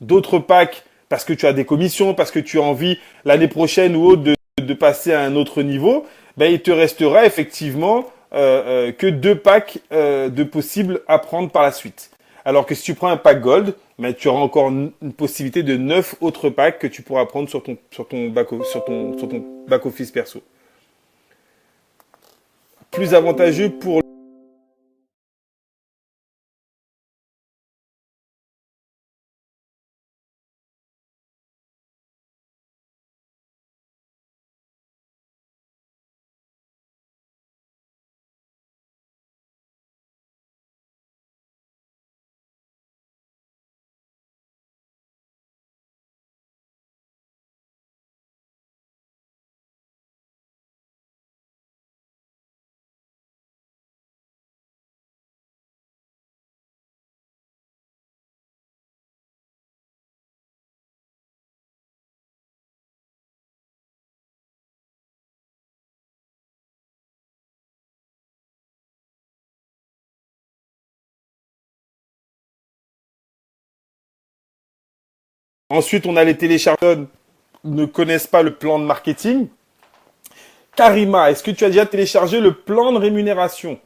d'autres packs parce que tu as des commissions, parce que tu as envie l'année prochaine ou autre de passer à un autre niveau, ben, il te restera effectivement que 2 packs de possibles à prendre par la suite. Alors que si tu prends un pack gold, ben, tu auras encore une possibilité de 9 autres packs que tu pourras prendre sur ton back office perso. Plus avantageux pour. Ensuite, on a les téléchargeurs ne connaissent pas le plan de marketing. Karima, est-ce que tu as déjà téléchargé le plan de rémunération?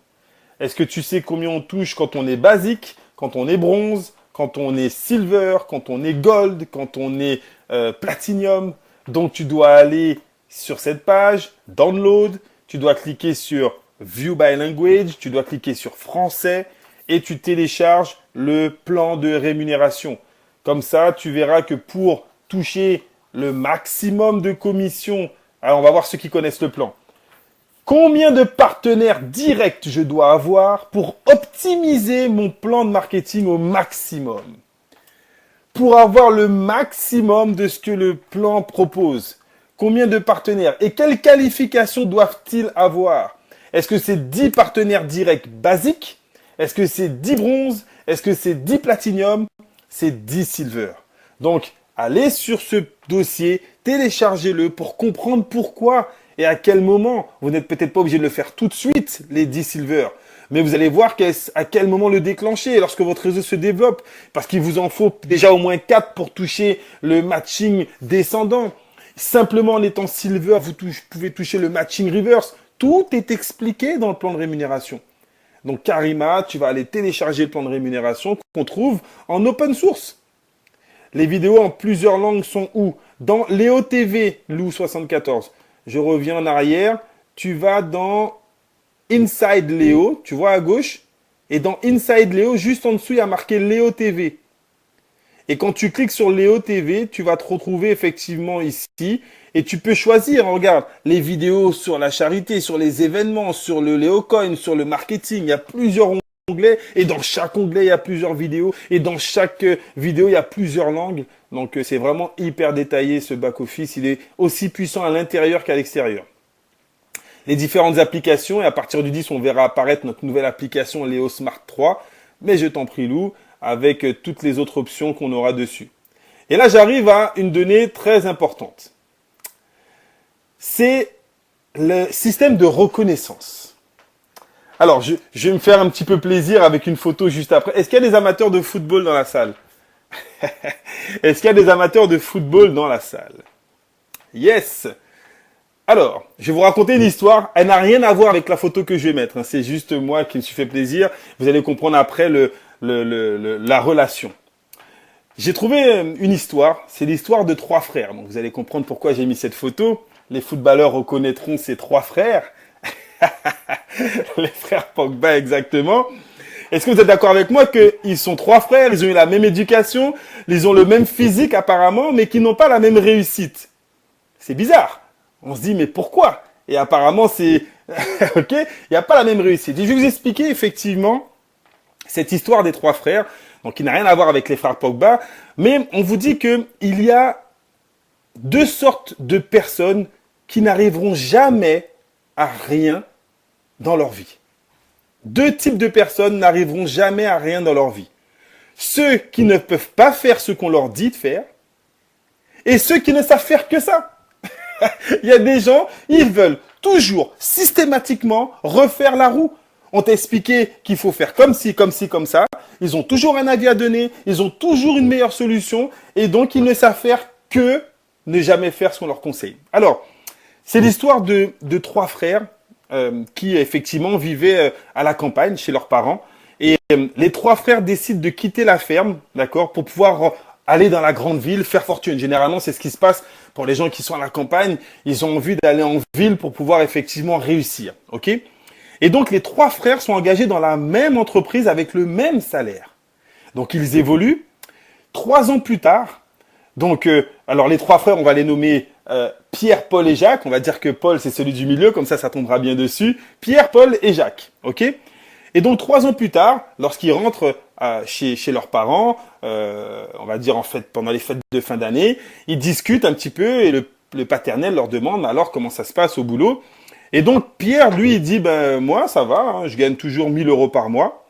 Est-ce que tu sais combien on touche quand on est basique, quand on est bronze, quand on est silver, quand on est gold, quand on est platinum? Donc tu dois aller sur cette page, download, tu dois cliquer sur view by language, tu dois cliquer sur français et tu télécharges le plan de rémunération. Comme ça, tu verras que pour toucher le maximum de commissions, alors on va voir ceux qui connaissent le plan. Combien de partenaires directs je dois avoir pour optimiser mon plan de marketing au maximum? Pour avoir le maximum de ce que le plan propose. Combien de partenaires? Et quelles qualifications doivent-ils avoir? Est-ce que c'est 10 partenaires directs basiques? Est-ce que c'est 10 bronzes? Est-ce que c'est 10 platinum? C'est 10 silver. Donc, allez sur ce dossier, téléchargez-le pour comprendre pourquoi et à quel moment. Vous n'êtes peut-être pas obligé de le faire tout de suite, les 10 silver. Mais vous allez voir à quel moment le déclencher lorsque votre réseau se développe. Parce qu'il vous en faut déjà au moins 4 pour toucher le matching descendant. Simplement en étant silver, vous pouvez toucher le matching reverse. Tout est expliqué dans le plan de rémunération. Donc Karima, tu vas aller télécharger le plan de rémunération qu'on trouve en open source. Les vidéos en plusieurs langues sont où? Dans Léo TV, Lou74. Je reviens en arrière. Tu vas dans Inside Léo, tu vois à gauche. Et dans Inside Léo, juste en dessous, il y a marqué Léo TV. Et quand tu cliques sur Léo TV, tu vas te retrouver effectivement ici. Et tu peux choisir, regarde, les vidéos sur la charité, sur les événements, sur le Léo Coin, sur le marketing. Il y a plusieurs onglets. Et dans chaque onglet, il y a plusieurs vidéos. Et dans chaque vidéo, il y a plusieurs langues. Donc, c'est vraiment hyper détaillé ce back-office. Il est aussi puissant à l'intérieur qu'à l'extérieur. Les différentes applications. Et à partir du 10, on verra apparaître notre nouvelle application Léo Smart 3. Mais je t'en prie, Lou, avec toutes les autres options qu'on aura dessus. Et là, j'arrive à une donnée très importante. C'est le système de reconnaissance. Alors, je vais me faire un petit peu plaisir avec une photo juste après. Est-ce qu'il y a des amateurs de football dans la salle? Est-ce qu'il y a des amateurs de football dans la salle? Yes! Alors, je vais vous raconter une histoire. Elle n'a rien à voir avec la photo que je vais mettre. C'est juste moi qui me suis fait plaisir. Vous allez comprendre après la relation. J'ai trouvé une histoire. C'est l'histoire de 3 frères. Donc, vous allez comprendre pourquoi j'ai mis cette photo. Les footballeurs reconnaîtront ces 3 frères. Les frères Pogba, exactement. Est-ce que vous êtes d'accord avec moi qu'ils sont 3 frères, ils ont eu la même éducation, ils ont le même physique apparemment, mais qui n'ont pas la même réussite? C'est bizarre. On se dit, mais pourquoi? Et apparemment, c'est... ok, il n'y a pas la même réussite. Et je vais vous expliquer effectivement cette histoire des 3 frères, donc qui n'a rien à voir avec les frères Pogba, mais on vous dit qu'il y a 2 sortes de personnes qui n'arriveront jamais à rien dans leur vie. 2 types de personnes n'arriveront jamais à rien dans leur vie. Ceux qui ne peuvent pas faire ce qu'on leur dit de faire et ceux qui ne savent faire que ça. Il y a des gens, ils veulent toujours, systématiquement, refaire la roue. On t'a expliqué qu'il faut faire comme ci, comme ci, comme ça. Ils ont toujours un avis à donner, ils ont toujours une meilleure solution, et donc ils ne savent faire que ne jamais faire ce qu'on leur conseille. Alors, c'est l'histoire de trois frères qui effectivement vivaient à la campagne chez leurs parents. Et les trois frères décident de quitter la ferme, d'accord, pour pouvoir aller dans la grande ville, faire fortune. Généralement, c'est ce qui se passe pour les gens qui sont à la campagne. Ils ont envie d'aller en ville pour pouvoir effectivement réussir, ok? Et donc, les trois frères sont engagés dans la même entreprise avec le même salaire. Donc, ils évoluent. 3 ans plus tard, donc, alors les trois frères, on va les nommer Pierre, Paul et Jacques. On va dire que Paul, c'est celui du milieu, comme ça tombera bien dessus. Pierre, Paul et Jacques, ok? Et donc, 3 ans plus tard, lorsqu'ils rentrent chez leurs parents, on va dire en fait pendant les fêtes de fin d'année, ils discutent un petit peu et le paternel leur demande alors comment ça se passe au boulot. Et donc, Pierre, lui, il dit, ben moi, ça va, hein, je gagne toujours 1 000 euros par mois.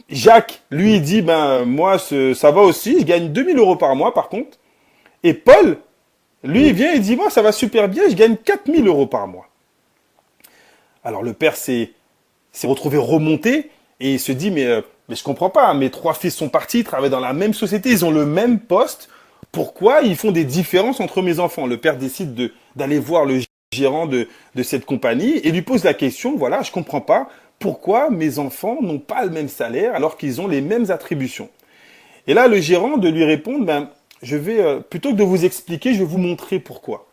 Jacques, lui, il dit, ben moi, ça va aussi, je gagne 2 000 euros par mois, par contre. Et Paul, lui, il vient et dit, moi, ça va super bien, je gagne 4 000 euros par mois. Alors, le père s'est retrouvé remonté et il se dit, mais je comprends pas, mes 3 fils sont partis, ils travaillent dans la même société, ils ont le même poste. Pourquoi ils font des différences entre mes enfants? Le père décide d'aller voir le gérant de cette compagnie et lui pose la question, voilà, je comprends pas, pourquoi mes enfants n'ont pas le même salaire alors qu'ils ont les mêmes attributions? Et là, le gérant de lui répondre, ben, je vais, plutôt que de vous expliquer, je vais vous montrer pourquoi.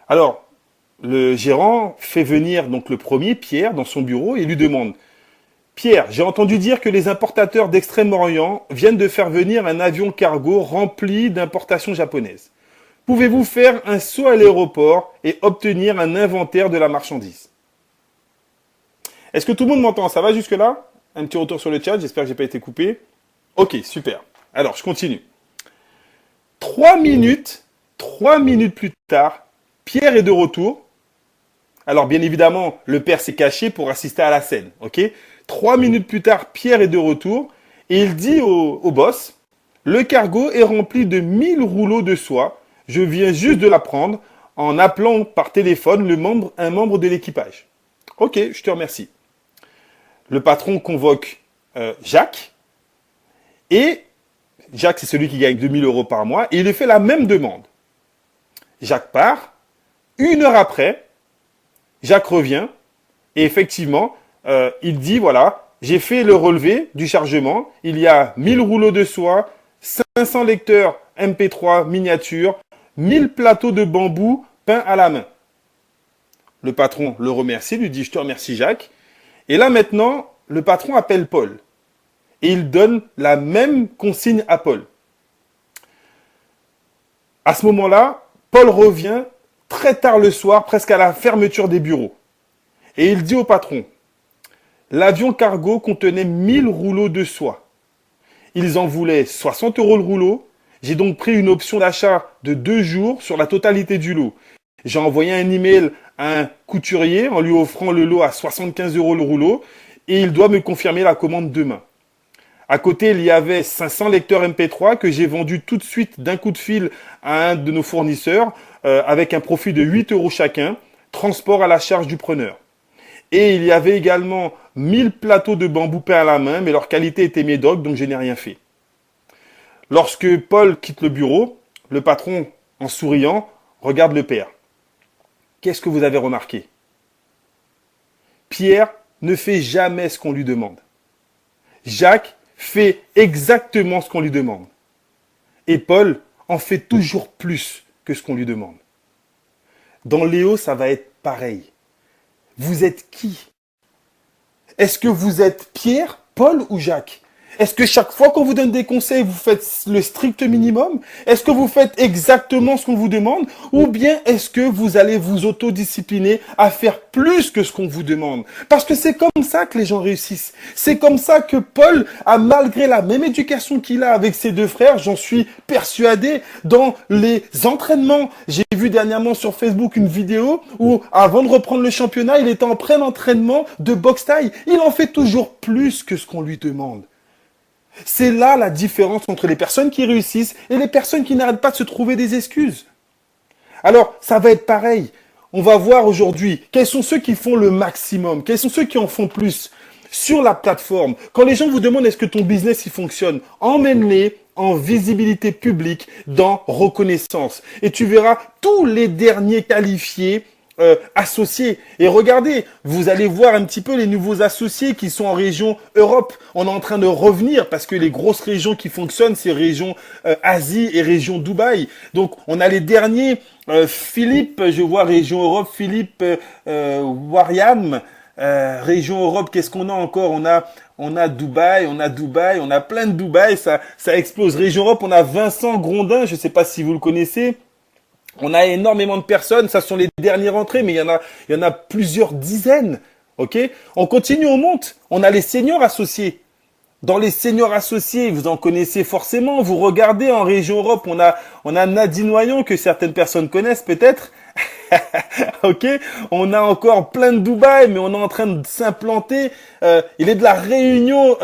Alors, le gérant fait venir donc le premier, Pierre, dans son bureau et lui demande, Pierre, j'ai entendu dire que les importateurs d'Extrême-Orient viennent de faire venir un avion cargo rempli d'importations japonaises. Pouvez-vous faire un saut à l'aéroport et obtenir un inventaire de la marchandise? Est-ce que tout le monde m'entend? Ça va jusque-là? Un petit retour sur le chat, j'espère que j'ai pas été coupé. Ok, super. Alors, je continue. 3 minutes plus tard, Pierre est de retour. Alors, bien évidemment, le père s'est caché pour assister à la scène, ok? 3 minutes plus tard, Pierre est de retour et il dit au boss, le cargo est rempli de 1 000 rouleaux de soie. Je viens juste de la prendre en appelant par téléphone un membre de l'équipage. Ok, je te remercie. Le patron convoque Jacques et Jacques, c'est celui qui gagne 2 000 euros par mois et il lui fait la même demande. Jacques part. 1 heure après, Jacques revient et effectivement, il dit, voilà, j'ai fait le relevé du chargement. Il y a 1 000 rouleaux de soie, 500 lecteurs MP3 miniatures, 1 000 plateaux de bambou peints à la main. Le patron le remercie, lui dit, je te remercie Jacques. Et là maintenant, le patron appelle Paul. Et il donne la même consigne à Paul. À ce moment-là, Paul revient très tard le soir, presque à la fermeture des bureaux. Et il dit au patron, l'avion cargo contenait 1 000 rouleaux de soie. Ils en voulaient 60 euros le rouleau. J'ai donc pris une option d'achat de 2 jours sur la totalité du lot. J'ai envoyé un email à un couturier en lui offrant le lot à 75 euros le rouleau et il doit me confirmer la commande demain. À côté, il y avait 500 lecteurs MP3 que j'ai vendus tout de suite d'un coup de fil à un de nos fournisseurs avec un profit de 8 euros chacun, transport à la charge du preneur. Et il y avait également 1 000 plateaux de bambou peints à la main, mais leur qualité était médiocre, donc je n'ai rien fait. Lorsque Paul quitte le bureau, le patron, en souriant, regarde le père. Qu'est-ce que vous avez remarqué? Pierre ne fait jamais ce qu'on lui demande. Jacques fait exactement ce qu'on lui demande. Et Paul en fait toujours plus que ce qu'on lui demande. Dans Léo, ça va être pareil. Vous êtes qui? Est-ce que vous êtes Pierre, Paul ou Jacques? Est-ce que chaque fois qu'on vous donne des conseils, vous faites le strict minimum? Est-ce que vous faites exactement ce qu'on vous demande? Ou bien est-ce que vous allez vous autodiscipliner à faire plus que ce qu'on vous demande? Parce que c'est comme ça que les gens réussissent. C'est comme ça que Paul a, malgré la même éducation qu'il a avec ses 2 frères, j'en suis persuadé, dans les entraînements. J'ai vu dernièrement sur Facebook une vidéo où, avant de reprendre le championnat, il était en plein entraînement de boxe thaï. Il en fait toujours plus que ce qu'on lui demande. C'est là la différence entre les personnes qui réussissent et les personnes qui n'arrêtent pas de se trouver des excuses. Alors, ça va être pareil. on va voir aujourd'hui quels sont ceux qui font le maximum, quels sont ceux qui en font plus sur la plateforme. Quand les gens vous demandent est-ce que ton business il fonctionne, emmène-les en visibilité publique dans reconnaissance. Et tu verras tous les derniers qualifiés associés. Et regardez, vous allez voir un petit peu les nouveaux associés qui sont en région Europe. On est en train de revenir parce que les grosses régions qui fonctionnent, c'est région Asie et région Dubaï. Donc, on a les derniers. Philippe, je vois région Europe, Philippe Wariam. Région Europe, qu'est-ce qu'on a encore? On a Dubaï, on a plein de Dubaï, ça explose. Région Europe, on a Vincent Grondin, je ne sais pas si vous le connaissez. On a énormément de personnes, ça sont les dernières entrées, mais il y en a plusieurs dizaines. Ok? On continue, on monte. On a les seniors associés. Dans les seniors associés, vous en connaissez forcément. Vous regardez en région Europe, on a Nadine Noyon que certaines personnes connaissent peut-être. Ok, on a encore plein de Dubaï, mais on est en train de s'implanter. Il est de la Réunion,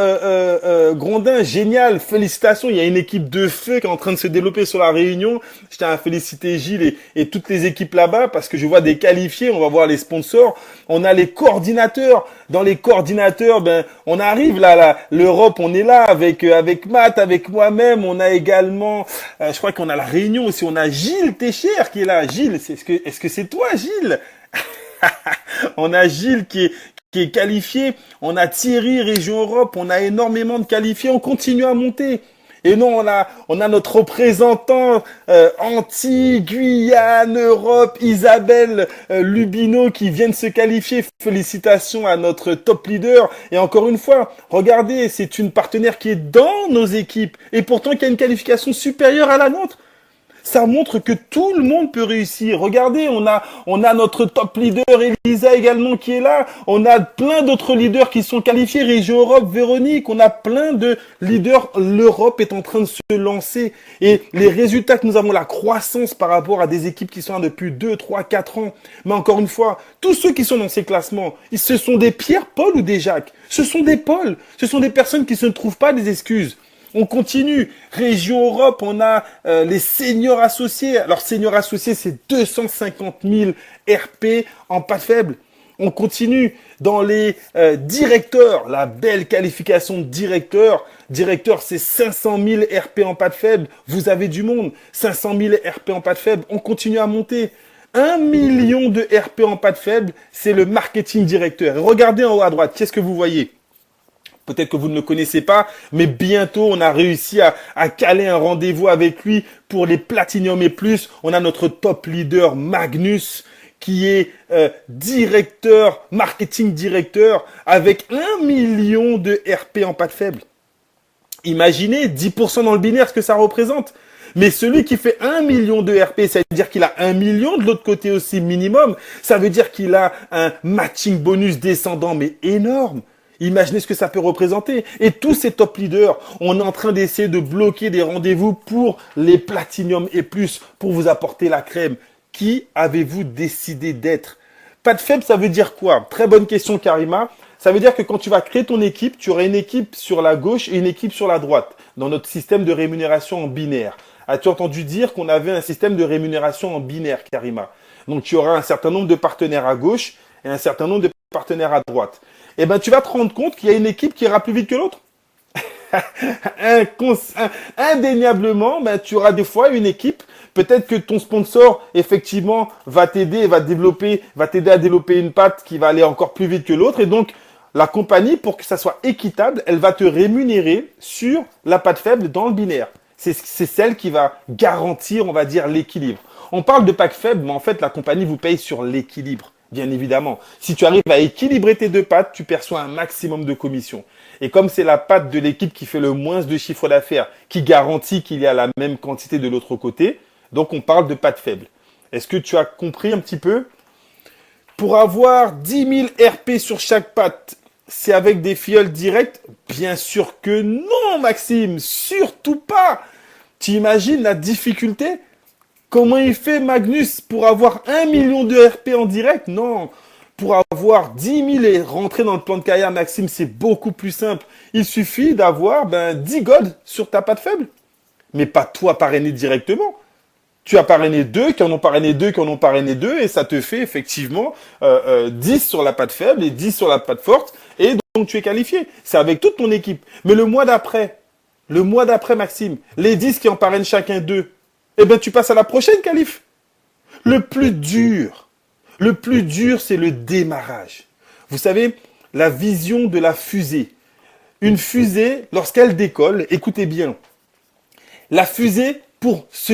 Grondin, génial, félicitations. Il y a une équipe de feu qui est en train de se développer sur la Réunion. Je tiens à féliciter Gilles et toutes les équipes là-bas parce que je vois des qualifiés. On va voir les sponsors. On a les coordinateurs. Dans les coordinateurs, ben on arrive là, l'Europe, on est là avec Matt, avec moi-même. On a également, je crois qu'on a la Réunion aussi. On a Gilles Técher qui est là. Gilles, est-ce que c'est toi, Gilles? On a Gilles qui est qualifié. On a Thierry, région Europe. On a énormément de qualifiés. On continue à monter. Et non, on a notre représentant Antilles, Guyane, Europe, Isabelle Lubino qui viennent se qualifier. Félicitations à notre top leader. Et encore une fois, regardez, c'est une partenaire qui est dans nos équipes et pourtant qui a une qualification supérieure à la nôtre. Ça montre que tout le monde peut réussir. Regardez, on a notre top leader Elisa également qui est là. On a plein d'autres leaders qui sont qualifiés. Région Europe, Véronique. On a plein de leaders. L'Europe est en train de se lancer. Et les résultats que nous avons, la croissance par rapport à des équipes qui sont là depuis 2, 3, 4 ans. Mais encore une fois, tous ceux qui sont dans ces classements, ce sont des Pierre, Paul ou des Jacques. Ce sont des Paul. Ce sont des personnes qui ne trouvent pas des excuses. On continue. Région Europe, on a les seniors associés. Alors, seniors associés, c'est 250 000 RP en pas faible. On continue dans les directeurs, la belle qualification de directeur. Directeur, c'est 500 000 RP en pas de faible. Vous avez du monde. 500 000 RP en pas de faible. On continue à monter. 1 million de RP en pas de faible, c'est le marketing directeur. Et regardez en haut à droite, qu'est-ce que vous voyez? Peut-être que vous ne le connaissez pas, mais bientôt, on a réussi à caler un rendez-vous avec lui pour les Platinum et plus. On a notre top leader, Magnus, qui est directeur, marketing directeur, avec 1 million de RP en pas de faible. Imaginez 10% dans le binaire, ce que ça représente. Mais celui qui fait 1 million de RP, ça veut dire qu'il a 1 million de l'autre côté aussi minimum. Ça veut dire qu'il a un matching bonus descendant, mais énorme. Imaginez ce que ça peut représenter. Et tous ces top leaders, on est en train d'essayer de bloquer des rendez-vous pour les Platinum et plus, pour vous apporter la crème. Qui avez-vous décidé d'être? Pas de faible, ça veut dire quoi? Très bonne question, Karima. Ça veut dire que quand tu vas créer ton équipe, tu auras une équipe sur la gauche et une équipe sur la droite, dans notre système de rémunération en binaire. As-tu entendu dire qu'on avait un système de rémunération en binaire, Karima? Donc, tu auras un certain nombre de partenaires à gauche et un certain nombre de partenaires à droite. Eh ben, tu vas te rendre compte qu'il y a une équipe qui ira plus vite que l'autre. Indéniablement, ben, tu auras des fois une équipe. Peut-être que ton sponsor, effectivement, va t'aider, va t'aider à développer une patte qui va aller encore plus vite que l'autre. Et donc, la compagnie, pour que ça soit équitable, elle va te rémunérer sur la patte faible dans le binaire. C'est celle qui va garantir, on va dire, l'équilibre. On parle de pack faible, mais en fait, la compagnie vous paye sur l'équilibre. Bien évidemment. Si tu arrives à équilibrer tes deux pattes, tu perçois un maximum de commission. Et comme c'est la patte de l'équipe qui fait le moins de chiffre d'affaires, qui garantit qu'il y a la même quantité de l'autre côté, donc on parle de patte faible. Est-ce que tu as compris un petit peu? Pour avoir 10 000 RP sur chaque patte, c'est avec des filleuls directs? Bien sûr que non, Maxime, surtout pas. Tu imagines la difficulté? Comment il fait Magnus pour avoir 1 million de RP en direct? Non. Pour avoir 10 000 et rentrer dans le plan de carrière, Maxime, c'est beaucoup plus simple. Il suffit d'avoir 10 gold sur ta patte faible. Mais pas toi parrainé directement. Tu as parrainé deux, qui en ont parrainé deux, qui en ont parrainé deux, et ça te fait effectivement 10 sur la patte faible et 10 sur la patte forte, et donc tu es qualifié. C'est avec toute ton équipe. Mais le mois d'après, Maxime, les 10 qui en parrainent chacun deux, eh ben tu passes à la prochaine qualif. Le plus dur, c'est le démarrage. Vous savez, la vision de la fusée. Une fusée, lorsqu'elle décolle, écoutez bien, la fusée, pour se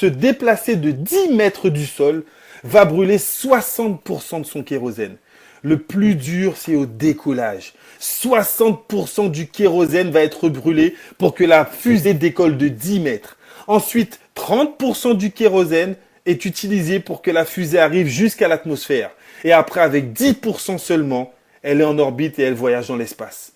déplacer de 10 mètres du sol, va brûler 60% de son kérosène. Le plus dur, c'est au décollage. 60% du kérosène va être brûlé pour que la fusée décolle de 10 mètres. Ensuite, 30% du kérosène est utilisé pour que la fusée arrive jusqu'à l'atmosphère. Et après, avec 10% seulement, elle est en orbite et elle voyage dans l'espace.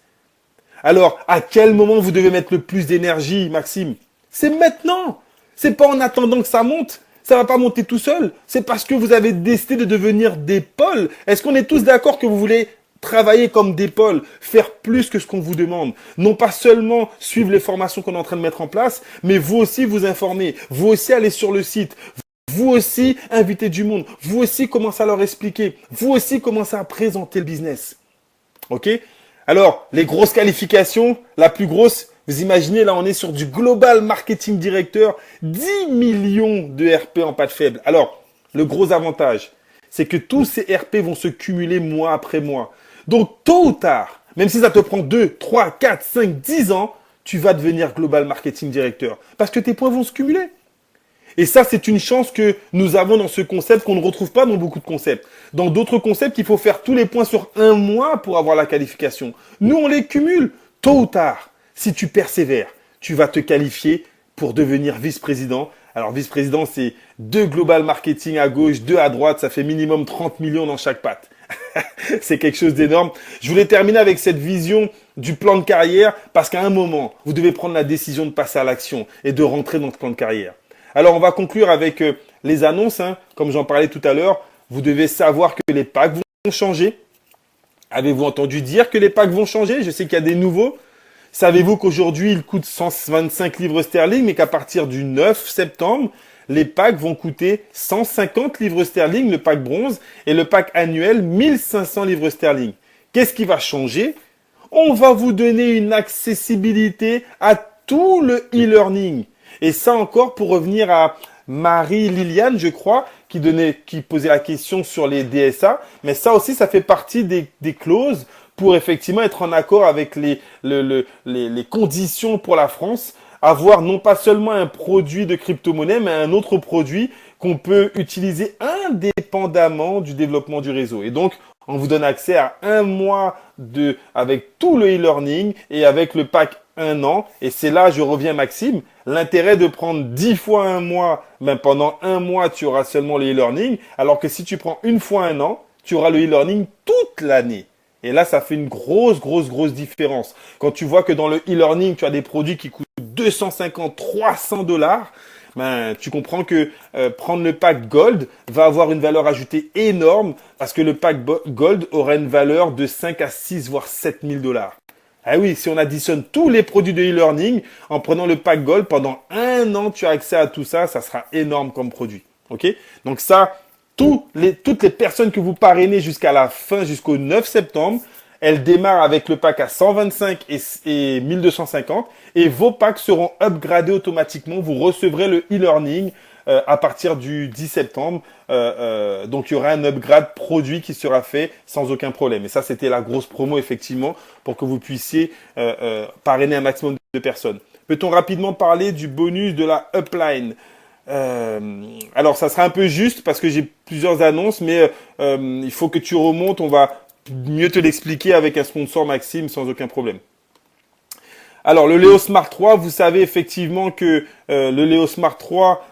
Alors, à quel moment vous devez mettre le plus d'énergie, Maxime? C'est maintenant. C'est pas en attendant que ça monte. Ça va pas monter tout seul. C'est parce que vous avez décidé de devenir des pôles. Est-ce qu'on est tous d'accord que vous voulez travailler comme des pôles, faire plus que ce qu'on vous demande? Non pas seulement suivre les formations qu'on est en train de mettre en place, mais vous aussi vous informer. Vous aussi aller sur le site. Vous aussi inviter du monde. Vous aussi commencer à leur expliquer. Vous aussi commencer à présenter le business. Ok? Alors, les grosses qualifications, la plus grosse, vous imaginez, là, on est sur du Global Marketing Director, 10 millions de RP en patte faible. Alors, le gros avantage, c'est que tous ces RP vont se cumuler mois après mois. Donc, tôt ou tard, même si ça te prend 2, 3, 4, 5, 10 ans, tu vas devenir Global Marketing Director. Parce que tes points vont se cumuler. Et ça, c'est une chance que nous avons dans ce concept qu'on ne retrouve pas dans beaucoup de concepts. Dans d'autres concepts, il faut faire tous les points sur un mois pour avoir la qualification. Nous, on les cumule. Tôt ou tard, si tu persévères, tu vas te qualifier pour devenir vice-président. Alors, vice-président, c'est 2 global marketing à gauche, 2 à droite. Ça fait minimum 30 millions dans chaque patte. C'est quelque chose d'énorme. Je voulais terminer avec cette vision du plan de carrière parce qu'à un moment, vous devez prendre la décision de passer à l'action et de rentrer dans ce plan de carrière. Alors, on va conclure avec les annonces. Comme j'en parlais tout à l'heure, vous devez savoir que les packs vont changer. Avez-vous entendu dire que les packs vont changer? Je sais qu'il y a des nouveaux. Savez-vous qu'aujourd'hui, ils coûtent 125 livres sterling, mais qu'à partir du 9 septembre, les packs vont coûter 150 livres sterling, le pack bronze, et le pack annuel, 1500 livres sterling. Qu'est-ce qui va changer? On va vous donner une accessibilité à tout le e-learning. Et ça encore, pour revenir à Marie-Liliane, je crois, qui posait la question sur les DSA. Mais ça aussi, ça fait partie des clauses pour effectivement être en accord avec les conditions pour la France. Avoir non pas seulement un produit de crypto-monnaie, mais un autre produit qu'on peut utiliser indépendamment du développement du réseau. Et donc, on vous donne accès à un mois avec tout le e-learning et avec le pack 1 an. Et c'est là, je reviens Maxime, l'intérêt de prendre 10 fois un mois, ben pendant un mois, tu auras seulement le e-learning. Alors que si tu prends une fois un an, tu auras le e-learning toute l'année. Et là, ça fait une grosse différence. Quand tu vois que dans le e-learning, tu as des produits qui coûtent 250, 300 dollars, ben, tu comprends que prendre le pack Gold va avoir une valeur ajoutée énorme parce que le pack Gold aura une valeur de 5 à 6, voire 7 000 dollars. Ah oui, si on additionne tous les produits de e-learning en prenant le pack Gold, pendant un an, tu as accès à tout ça, ça sera énorme comme produit. Ok? Donc ça, toutes les personnes que vous parrainez jusqu'à la fin, jusqu'au 9 septembre, elles démarrent avec le pack à 125 et 1250 et vos packs seront upgradés automatiquement. Vous recevrez le e-learning à partir du 10 septembre. Donc, il y aura un upgrade produit qui sera fait sans aucun problème. Et ça, c'était la grosse promo, effectivement, pour que vous puissiez parrainer un maximum de personnes. Peut-on rapidement parler du bonus de la upline? Alors, ça sera un peu juste parce que j'ai plusieurs annonces, mais il faut que tu remontes. On va mieux te l'expliquer avec un sponsor Maxime sans aucun problème. Alors, le Léo Smart 3, vous savez effectivement que le Léo Smart 3,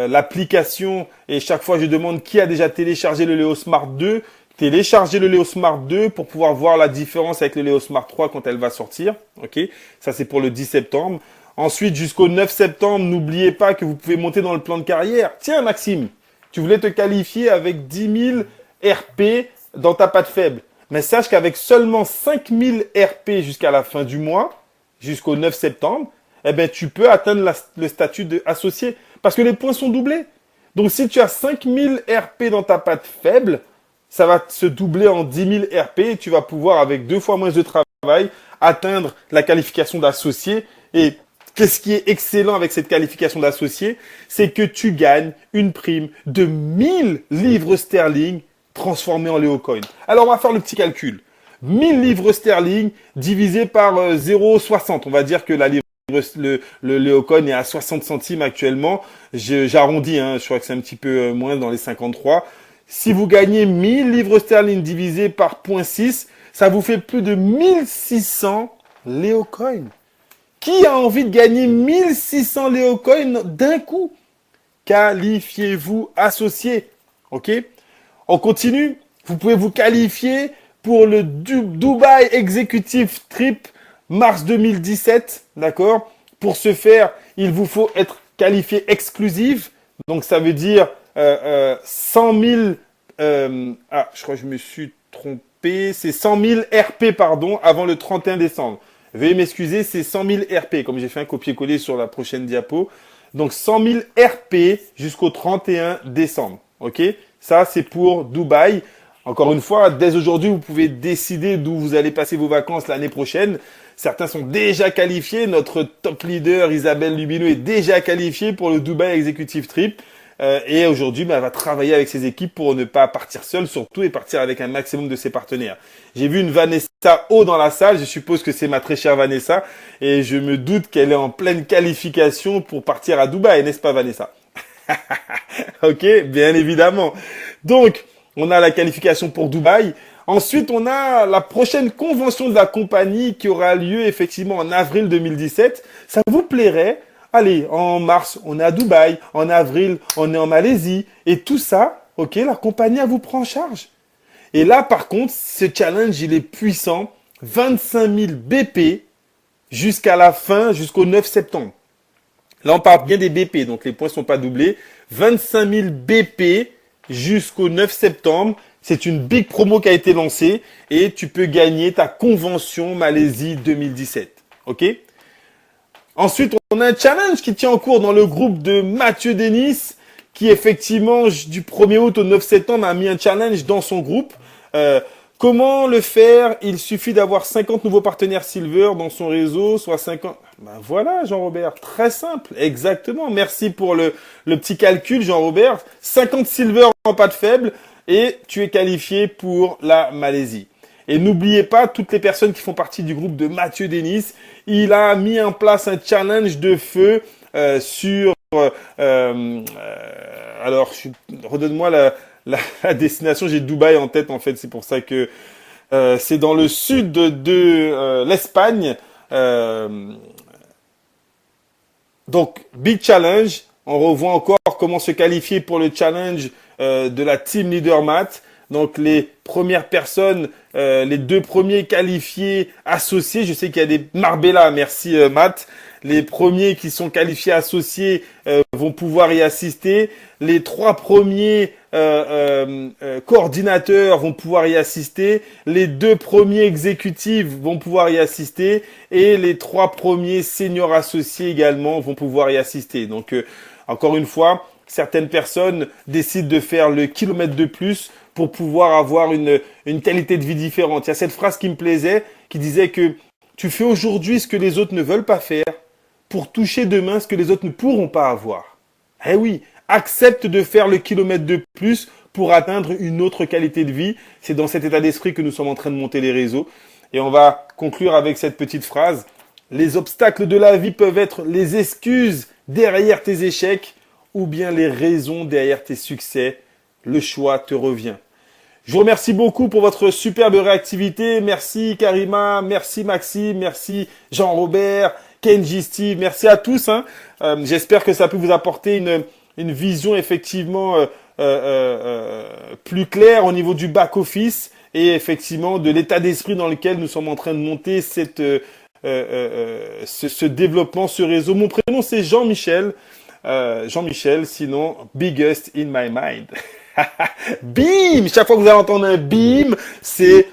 l'application, et chaque fois je demande qui a déjà téléchargé le Léo Smart 2, téléchargez le Léo Smart 2 pour pouvoir voir la différence avec le Léo Smart 3 quand elle va sortir. Ok, ça c'est pour le 10 septembre. Ensuite, jusqu'au 9 septembre, n'oubliez pas que vous pouvez monter dans le plan de carrière. Tiens Maxime, tu voulais te qualifier avec 10 000 RP dans ta patte faible. Mais sache qu'avec seulement 5 000 RP jusqu'à la fin du mois, jusqu'au 9 septembre, eh ben, tu peux atteindre le statut d'associé. Parce que les points sont doublés. Donc si tu as 5000 RP dans ta patte faible, ça va se doubler en 10 000 RP et tu vas pouvoir, avec 2 fois moins de travail, atteindre la qualification d'associé. Et qu'est-ce qui est excellent avec cette qualification d'associé? C'est que tu gagnes une prime de 1000 livres sterling transformés en Léocoin. Alors on va faire le petit calcul. 1000 livres sterling divisé par 0,60. On va dire que le Léocoin est à 60 centimes actuellement. J'arrondis, hein, je crois que c'est un petit peu moins dans les 53. Si vous gagnez 1000 livres sterling divisé par 0,6, ça vous fait plus de 1600 Léocoin. Qui a envie de gagner 1600 Léocoin d'un coup? Qualifiez-vous associé. Ok? On continue. Vous pouvez vous qualifier pour le Dubai Executive Trip mars 2017. D'accord? Pour ce faire, il vous faut être qualifié exclusif. Donc, ça veut dire 100 000... je crois que je me suis trompé. C'est 100 000 RP, pardon, avant le 31 décembre. Veuillez m'excuser, c'est 100 000 RP, comme j'ai fait un copier-coller sur la prochaine diapo. Donc, 100 000 RP jusqu'au 31 décembre. OK? Ça, c'est pour Dubaï. Encore une fois, dès aujourd'hui, vous pouvez décider d'où vous allez passer vos vacances l'année prochaine. Certains sont déjà qualifiés. Notre top leader, Isabelle Lubino, est déjà qualifiée pour le Dubai Executive Trip. Et aujourd'hui, elle va travailler avec ses équipes pour ne pas partir seule, surtout, et partir avec un maximum de ses partenaires. J'ai vu une Vanessa O dans la salle. Je suppose que c'est ma très chère Vanessa. Et je me doute qu'elle est en pleine qualification pour partir à Dubaï, n'est-ce pas, Vanessa? Ok, bien évidemment. Donc, on a la qualification pour Dubaï. Ensuite, on a la prochaine convention de la compagnie qui aura lieu effectivement en avril 2017. Ça vous plairait? Allez, en mars, on est à Dubaï. En avril, on est en Malaisie. Et tout ça, ok, la compagnie, elle vous prend en charge. Et là, par contre, ce challenge, il est puissant. 25 000 BP jusqu'à la fin, jusqu'au 9 septembre. Là, on parle bien des BP, donc les points ne sont pas doublés. 25 000 BP jusqu'au 9 septembre. C'est une big promo qui a été lancée et tu peux gagner ta convention Malaisie 2017. Ok? Ensuite, on a un challenge qui tient en cours dans le groupe de Mathieu Denis qui, effectivement, du 1er août au 9 septembre, a mis un challenge dans son groupe. Comment le faire? Il suffit d'avoir 50 nouveaux partenaires Silver dans son réseau, soit 50... Ben voilà, Jean-Robert, très simple, exactement. Merci pour le petit calcul, Jean-Robert. 50 Silver en patte faible et tu es qualifié pour la Malaisie. Et n'oubliez pas, toutes les personnes qui font partie du groupe de Mathieu Denis, il a mis en place un challenge de feu sur... alors, redonne-moi la destination, j'ai Dubaï en tête en fait, c'est pour ça que c'est dans le sud de l'Espagne. Donc, big challenge. On revoit encore comment se qualifier pour le challenge de la Team Leader Math. Donc, les premières personnes, les 2 premiers qualifiés associés. Je sais qu'il y a des Marbella, merci Matt. Les premiers qui sont qualifiés associés vont pouvoir y assister. Les 3 premiers coordinateurs vont pouvoir y assister. Les 2 premiers exécutifs vont pouvoir y assister. Et les 3 premiers seniors associés également vont pouvoir y assister. Donc, encore une fois, certaines personnes décident de faire le kilomètre de plus pour pouvoir avoir une qualité de vie différente. Il y a cette phrase qui me plaisait, qui disait que tu fais aujourd'hui ce que les autres ne veulent pas faire pour toucher demain ce que les autres ne pourront pas avoir. Eh oui, accepte de faire le kilomètre de plus pour atteindre une autre qualité de vie. C'est dans cet état d'esprit que nous sommes en train de monter les réseaux. Et on va conclure avec cette petite phrase. Les obstacles de la vie peuvent être les excuses derrière tes échecs ou bien les raisons derrière tes succès. Le choix te revient. Je vous remercie beaucoup pour votre superbe réactivité. Merci Karima, merci Maxime, merci Jean-Robert, Kenji, Steve, merci à tous. J'espère que ça peut vous apporter une vision effectivement plus claire au niveau du back-office et effectivement de l'état d'esprit dans lequel nous sommes en train de monter ce développement, ce réseau. Mon prénom c'est Jean-Michel. Jean-Michel, sinon biggest in my mind. Bim! Chaque fois que vous allez entendre un bim, c'est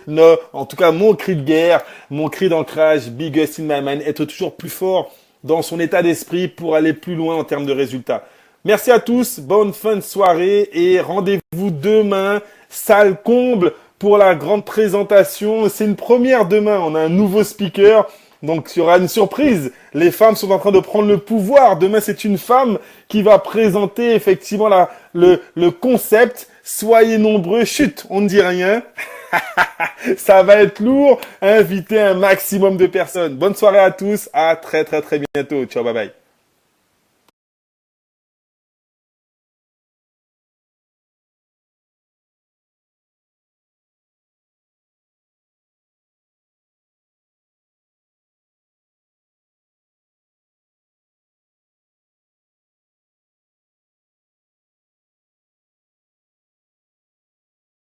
en tout cas mon cri de guerre, mon cri d'ancrage, biggest in my mind, être toujours plus fort dans son état d'esprit pour aller plus loin en termes de résultats. Merci à tous, bonne fin de soirée et rendez-vous demain, salle comble pour la grande présentation. C'est une première demain, on a un nouveau speaker, donc il y aura une surprise. Les femmes sont en train de prendre le pouvoir. Demain, c'est une femme qui va présenter effectivement le concept. Soyez nombreux, chut, on ne dit rien. Ça va être lourd. Invitez un maximum de personnes. Bonne soirée à tous, à très bientôt. Ciao, bye bye.